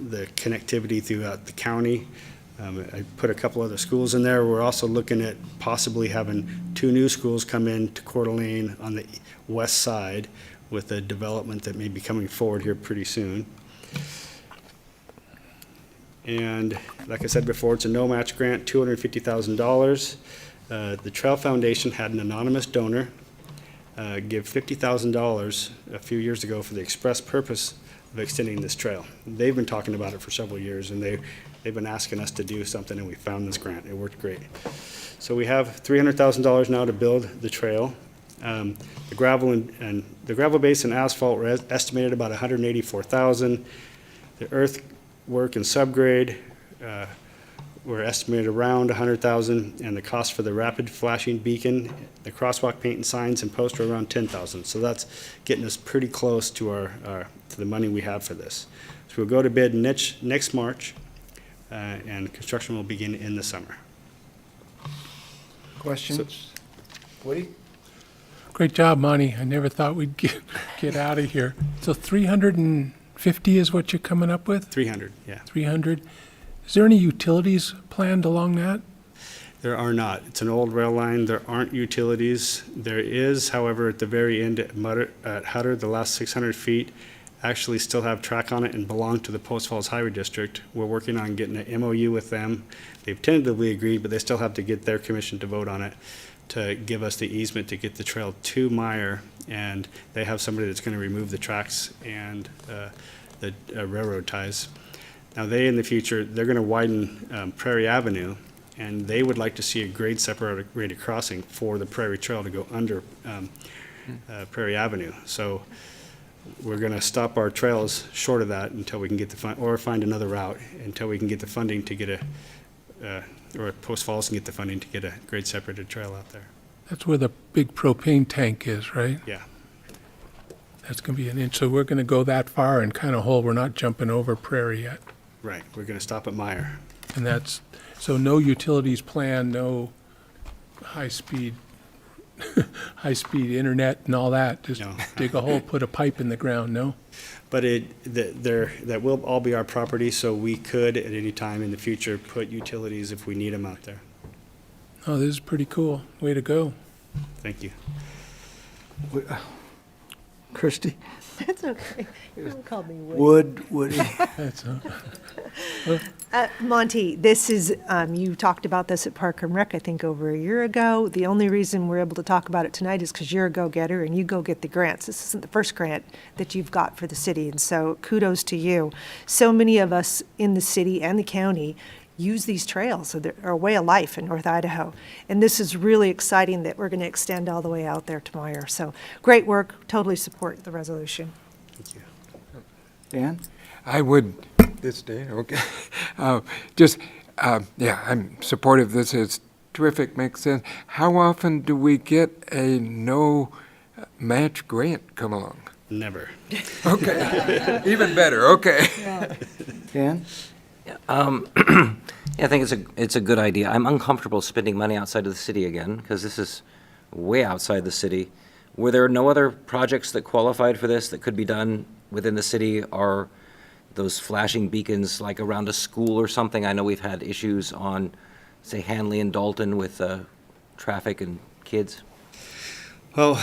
connectivity throughout the county. I put a couple other schools in there. We're also looking at possibly having 2 new schools come in to Coeur d'Alene on the west side with a development that may be coming forward here pretty soon. And like I said before, it's a no-match grant, $250,000. The Trail Foundation had an anonymous donor give $50,000 a few years ago for the express purpose of extending this trail. They've been talking about it for several years, and they've been asking us to do something, and we found this grant. It worked great. So we have $300,000 now to build the trail. The gravel and the gravel base and asphalt were estimated about $184,000. The earthwork and subgrade were estimated around $100,000, and the cost for the rapid flashing beacon, the crosswalk paint and signs and posts were around $10,000. So that's getting us pretty close to to the money we have for this. So we'll go to bid next March, and construction will begin in the summer. Questions? Woody? Great job, Monty. I never thought we'd get out of here. So 350 is what you're coming up with? 300, yeah. 300. Is there any utilities planned along that? There are not. It's an old rail line. There aren't utilities. There is, however, at the very end at Hutter, the last 600 feet actually still have track on it and belong to the Post Falls Highway District. We're working on getting an MOU with them. They've tentatively agreed, but they still have to get their commission to vote on it to give us the easement to get the trail to Meyer, and they have somebody that's going to remove the tracks and the railroad ties. Now they, in the future, they're going to widen Prairie Avenue, and they would like to see a grade separated crossing for the Prairie Trail to go under Prairie Avenue. So we're going to stop our trails short of that until we can get the or find another route until we can get the funding to get or Post Falls can get the funding to get a grade separated trail out there. That's where the big propane tank is, right? Yeah. That's going to be an inch. So we're going to go that far and kind of hold. We're not jumping over Prairie yet. Right. We're going to stop at Meyer. And that's, so no utilities plan, no high-speed internet and all that? Just dig a hole, put a pipe in the ground, no? But that will all be our property, so we could, at any time in the future, put utilities if we need them out there. Oh, this is pretty cool. Way to go. Thank you. Christie? That's okay. Don't call me Woody. Woody. That's Monty, this is, you talked about this at Park and Rec, I think, over a year ago. The only reason we're able to talk about it tonight is because you're a go-getter and you go get the grants. This isn't the first grant that you've got for the city, and so kudos to you. So many of us in the city and the county use these trails, so they're a way of life in North Idaho. And this is really exciting that we're going to extend all the way out there to Meyer. So great work, totally support the resolution. Thank you. Dan? I would, this day, okay. Yeah, I'm supportive. This is terrific, makes sense. How often do we get a no match grant come along? Never. Okay, even better, okay. Dan? Yeah, I think it's a good idea. I'm uncomfortable spending money outside of the city again, because this is way outside the city. Were there no other projects that qualified for this that could be done within the city? Are those flashing beacons like around a school or something? I know we've had issues on, say, Hanley and Dalton with traffic and kids. Well,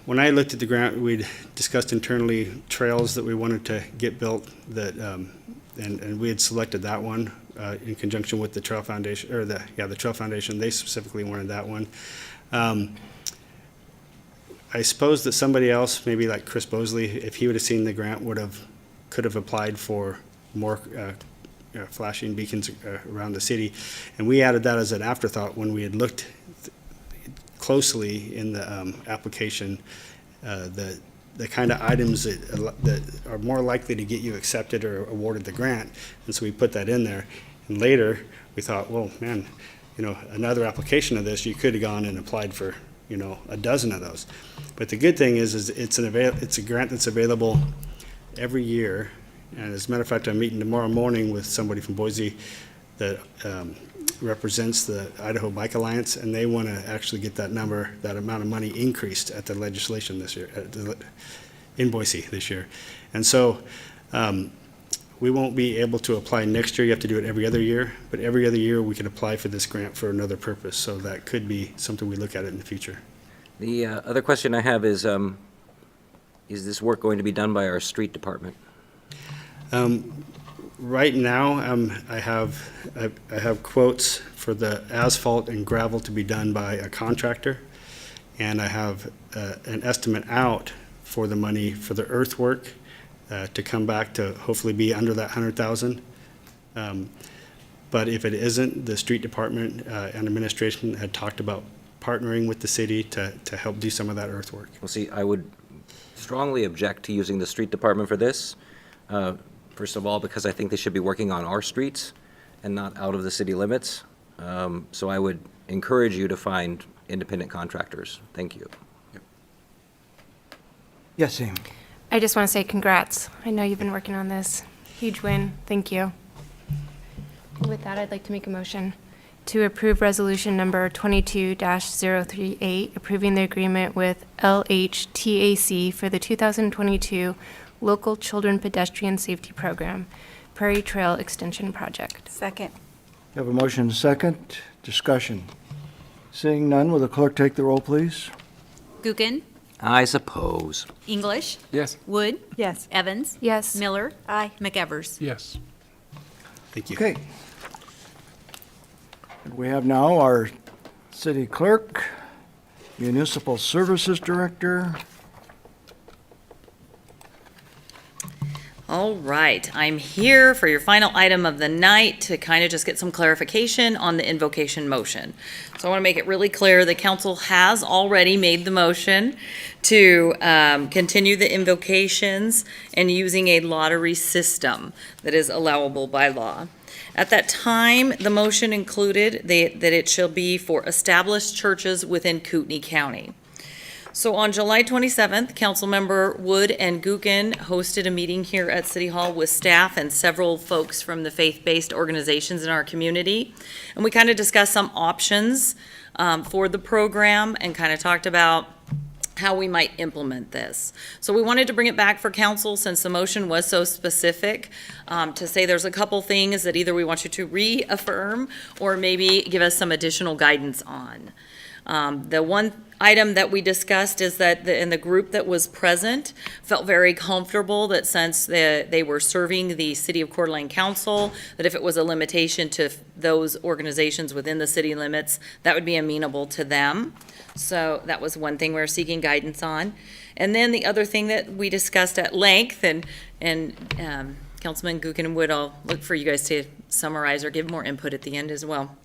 when I looked at the grant, we'd discussed internally trails that we wanted to get built that, and we had selected that one in conjunction with the Trail Foundation, or the Trail Foundation. They specifically wanted that one. I suppose that somebody else, maybe like Chris Bosley, if he would have seen the grant, could have applied for more flashing beacons around the city. And we added that as an afterthought when we had looked closely in the application, the kind of items that are more likely to get you accepted or awarded the grant. And so we put that in there. And later, we thought, well, man, another application of this, you could have gone and applied for, a dozen of those. But the good thing is it's a grant that's available every year. And as a matter of fact, I'm meeting tomorrow morning with somebody from Boise that represents the Idaho Bike Alliance, and they want to actually get that amount of money increased at the legislation this year, in Boise this year. And so we won't be able to apply next year. You have to do it every other year, but every other year we can apply for this grant for another purpose. So that could be something we look at in the future. The other question I have is this work going to be done by our street department? Right now, I have quotes for the asphalt and gravel to be done by a contractor, and I have an estimate out for the money for the earthwork to come back to hopefully be under that 100,000. But if it isn't, the street department and administration had talked about partnering with the city to help do some of that earthwork. Well, see, I would strongly object to using the street department for this. First of all, because I think they should be working on our streets and not out of the city limits. So I would encourage you to find independent contractors. Thank you. Yes, Amy. I just want to say congrats. I know you've been working on this. Huge win. Thank you. With that, I'd like to make a motion to approve resolution number 22-038, approving the agreement with LHTAC for the 2022 Local Children Pedestrian Safety Program, Prairie Trail Extension Project. Second. We have a motion and a second. Discussion. Seeing none, will the clerk take the roll, please? Gookin, I suppose. English, Yes. Wood, Yes. Evans, Yes. Miller, Aye. McEvers. Yes. Thank you. Okay. And we have now our city clerk, municipal services director. All right, I'm here for your final item of the night to kind of just get some clarification on the invocation motion. So I want to make it really clear, the council has already made the motion to continue the invocations and using a lottery system that is allowable by law. At that time, the motion included that it shall be for established churches within Kootenai County. So on July 27th, Councilmember Wood and Gookin hosted a meeting here at City Hall with staff and several folks from the faith-based organizations in our community. And we kind of discussed some options for the program and kind of talked about how we might implement this. So we wanted to bring it back for council since the motion was so specific to say there's a couple things that either we want you to reaffirm or maybe give us some additional guidance on. The one item that we discussed is that in the group that was present felt very comfortable that since they were serving the City of Coeur d'Alene Council, that if it was a limitation to those organizations within the city limits, that would be amenable to them. So that was one thing we were seeking guidance on. And then the other thing that we discussed at length, and Councilman Gookin would, I'll look for you guys to summarize or give more input at the end as well.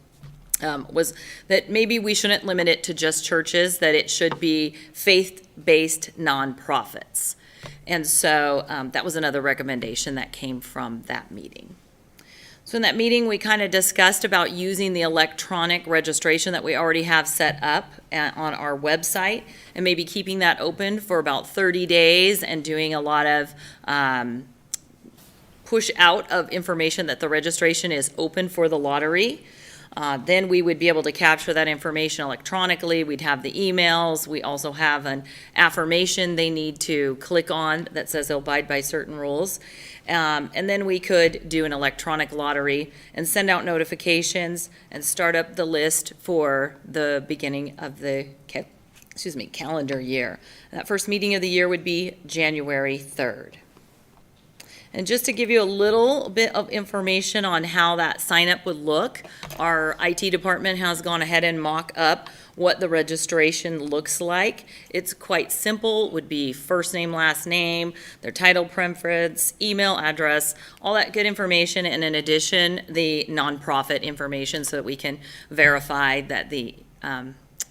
Was that maybe we shouldn't limit it to just churches, that it should be faith-based nonprofits. And so that was another recommendation that came from that meeting. So in that meeting, we kind of discussed about using the electronic registration that we already have set up on our website and maybe keeping that open for about 30 days and doing a lot of push out of information that the registration is open for the lottery. Then we would be able to capture that information electronically. We'd have the emails. We also have an affirmation they need to click on that says they'll abide by certain rules. And then we could do an electronic lottery and send out notifications and start up the list for the beginning of the calendar year. That first meeting of the year would be January 3rd. And just to give you a little bit of information on how that sign up would look, our IT department has gone ahead and mock up what the registration looks like. It's quite simple. It would be first name, last name, their title preference, email address, all that good information, and in addition, the nonprofit information so that we can verify that the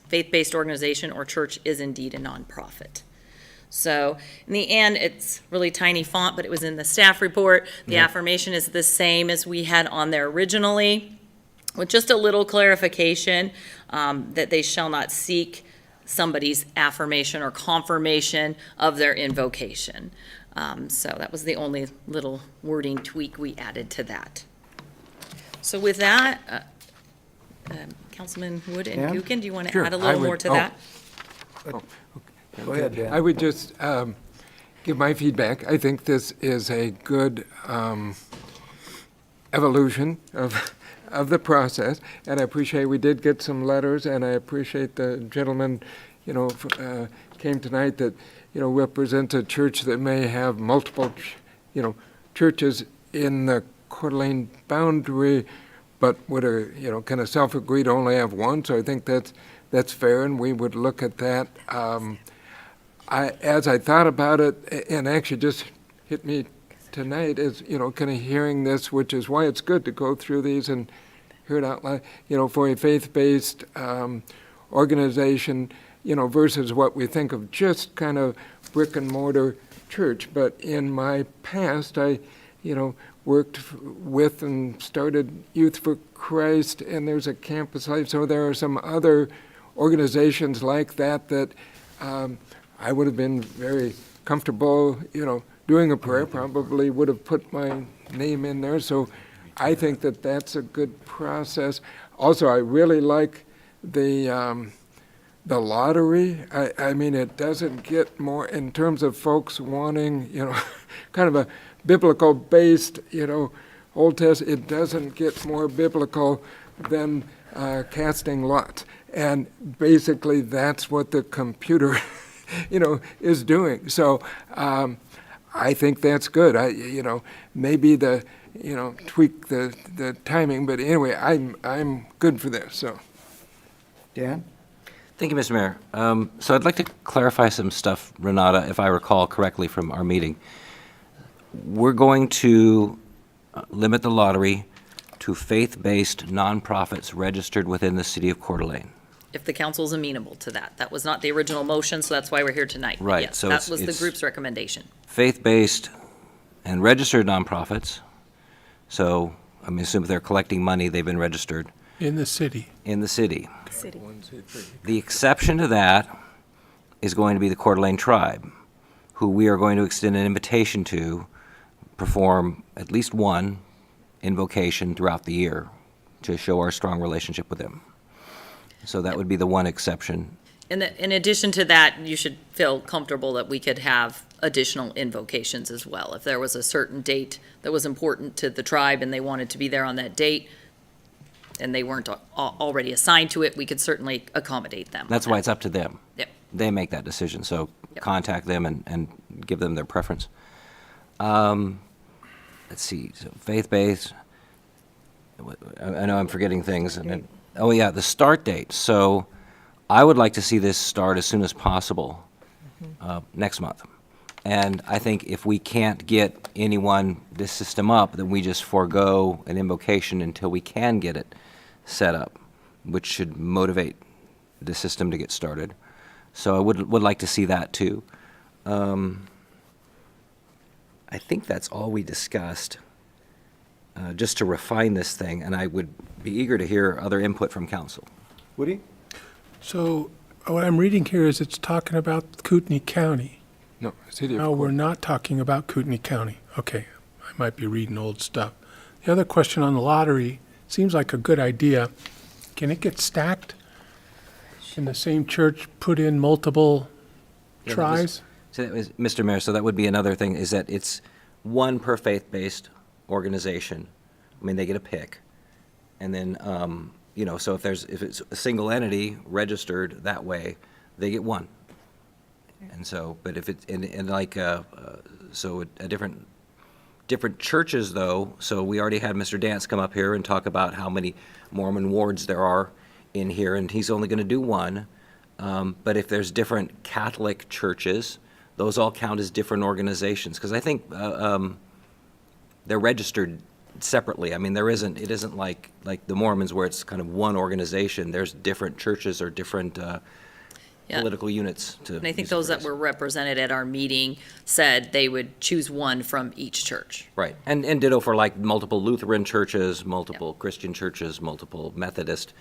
faith-based organization or church is indeed a nonprofit. So in the end, it's really tiny font, but it was in the staff report. The affirmation is the same as we had on there originally, with just a little clarification that they shall not seek somebody's affirmation or confirmation of their invocation. So that was the only little wording tweak we added to that. So with that, Councilman Wood and Gookin, do you want to add a little more to that? Go ahead, Dan. I would just give my feedback. I think this is a good evolution of the process, and I appreciate we did get some letters, and I appreciate the gentleman, came tonight that, represents a church that may have multiple, churches in the Coeur d'Alene boundary, but would, kind of self-agree to only have one. So I think that's fair, and we would look at that. As I thought about it, and actually just hit me tonight is, kind of hearing this, which is why it's good to go through these and hear it out loud, for a faith-based organization, versus what we think of just kind of brick and mortar church. But in my past, I, worked with and started Youth for Christ, and there's a campus life. So there are some other organizations like that that I would have been very comfortable, doing a prayer, probably would have put my name in there. So I think that that's a good process. Also, I really like the lottery. I mean, it doesn't get more, in terms of folks wanting, kind of a biblical-based, Old Testament, it doesn't get more biblical than casting lots. And basically, that's what the computer, is doing. So I think that's good. Maybe tweak the timing, but anyway, I'm good for this, so. Dan? Thank you, Mr. Mayor. So I'd like to clarify some stuff, Renata, if I recall correctly from our meeting. We're going to limit the lottery to faith-based nonprofits registered within the city of Coeur d'Alene. If the council's amenable to that. That was not the original motion, so that's why we're here tonight. But Right, yes, so that it's- was the it's- group's recommendation. Faith-based and registered nonprofits, so I'm assuming if they're collecting money, they've been registered In the city. in the city. City. The exception to that is going to be the Coeur d'Alene tribe, who we are going to extend an invitation to perform at least one invocation throughout the year to show our strong relationship with them. So that would be the one exception. In addition to that, you should feel comfortable that we could have additional invocations as well. If there was a certain date that was important to the tribe and they wanted to be there on that date, and they weren't already assigned to it, we could certainly accommodate them. That's why it's up to them. Yep. They make that decision, so Yep. contact them and give them their preference. Let's see, so faith-based, I know I'm forgetting things. Oh yeah, the start date. So I would like to see this start as soon as possible, next month. And I think if we can't get this system up, then we just forego an invocation until we can get it set up, which should motivate the system to get started. So I would like to see that too. I think that's all we discussed, just to refine this thing, and I would be eager to hear other input from council. Woody? So what I'm reading here is it's talking about Kootenai County. No, city of No, Coeur. we're not talking about Kootenai County. Okay, I might be reading old stuff. The other question on the lottery, seems like a good idea. Can it get stacked? Can the same church put in multiple Yeah, tries? So that was, Mr. Mayor, so that would be another thing, is that it's one per faith-based organization. I mean, they get a pick. And then, so if it's a single entity registered that way, they get one. And so, but if it's, so a different churches though, so we already had Mr. Dance come up here and talk about how many Mormon wards there are in here, and he's only gonna do one. But if there's different Catholic churches, those all count as different organizations, because I think they're registered separately. I mean, it isn't like the Mormons where it's kind of one organization. There's different churches or different political units to. And I think those that were represented at our meeting said they would choose one from each church. Right, and ditto for like multiple Lutheran churches, multiple Christian churches, multiple Methodist,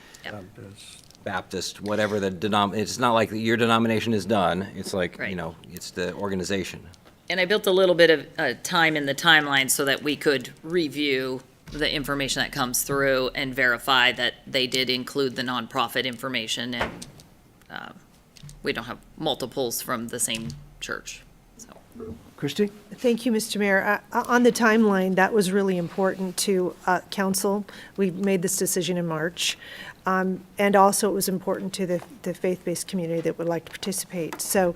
Baptist, whatever the it's not like your denomination is done. It's like, Right. it's the organization. And I built a little bit of time in the timeline so that we could review the information that comes through and verify that they did include the nonprofit information, and we don't have multiples from the same church. So. Christie? Thank you, Mr. Mayor. On the timeline, that was really important to council. We made this decision in March. And also it was important to the faith-based community that would like to participate. So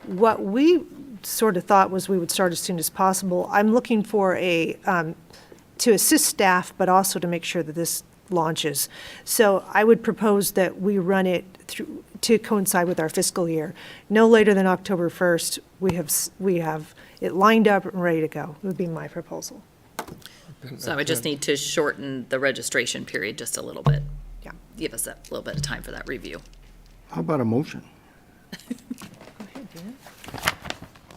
what we sort of thought was we would start as soon as possible. I'm looking for to assist staff, but also to make sure that this launches. So I would propose that we run it through to coincide with our fiscal year. No later than October 1st, we have it lined up and ready to go, would be my proposal. So I just need to shorten the registration period just a little bit. Yeah. Give us a little bit of time for that review. How about a motion?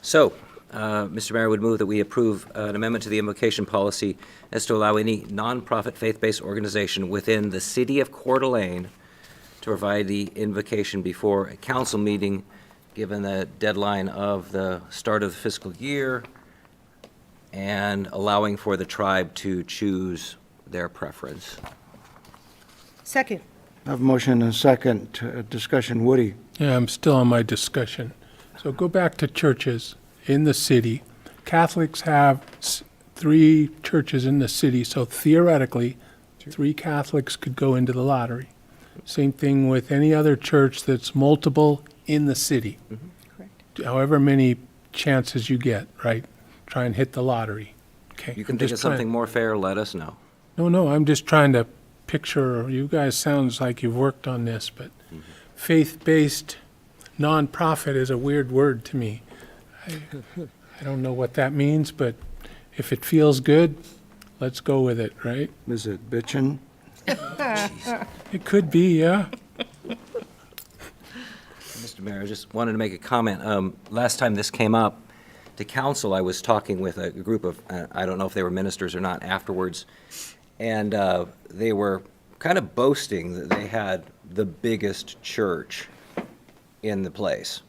So, Mr. Mayor, would move that we approve an amendment to the invocation policy as to allow any nonprofit faith-based organization within the city of Coeur d'Alene to provide the invocation before a council meeting, given the deadline of the start of the fiscal year, and allowing for the tribe to choose their preference. Second. I have a motion and a second. Discussion, Woody. Yeah, I'm still on my discussion. So go back to churches in the city. Catholics have 3 churches in the city, so theoretically, 3 Catholics could go into the lottery. Same thing with any other church that's multiple in the city. Correct. However many chances you get, right? Try and hit the lottery. Okay. You can I'm think just of something more fair, let us know. No, I'm just trying to picture, you guys sounds like you've worked on this, but faith-based nonprofit is a weird word to me. I don't know what that means, but if it feels good, let's go with it, right? Is it bitchin'? It could be, yeah. Mr. Mayor, I just wanted to make a comment. Last time this came up to council, I was talking with a group of, I don't know if they were ministers or not afterwards, and they were kind of boasting that they had the biggest church in the place.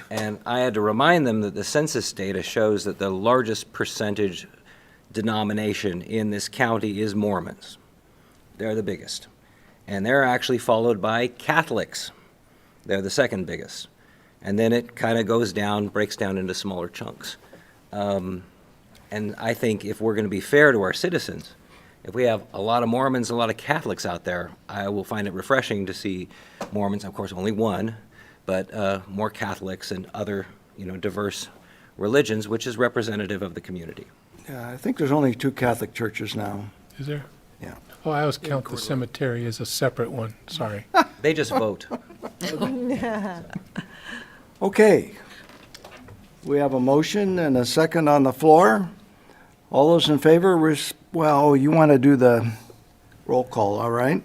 And I had to remind them that the census data shows that the largest percentage denomination in this county is Mormons. They're the biggest. And they're actually followed by Catholics. They're the second biggest. And then it kind of goes down, breaks down into smaller chunks. And I think if we're going to be fair to our citizens, if we have a lot of Mormons, a lot of Catholics out there, I will find it refreshing to see Mormons, of course, only one, but more Catholics and other, diverse religions, which is representative of the community. Yeah, I think there's only 2 Catholic churches now. Is there? Yeah. Oh, I always count the cemetery as a separate one, sorry. They just vote. Okay. We have a motion and a second on the floor. All those in favor, well, you want to do the roll call, all right?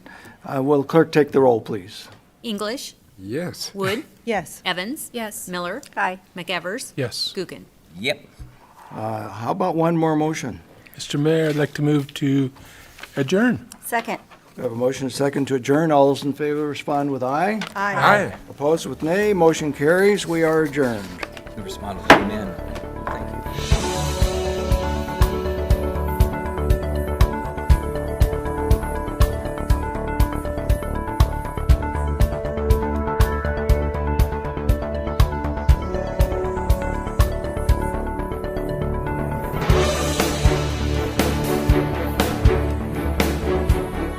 Will clerk take the roll, please? English. Yes. Wood. Yes. Evans. Yes. Miller. Aye. McEvers. Yes. Gookin. Yep. How about one more motion? Mr. Mayor, I'd like to move to adjourn. Second. We have a motion and a second to adjourn. All those in favor respond with aye. Aye. Opposed with nay. Motion carries. We are adjourned. Respond with amen.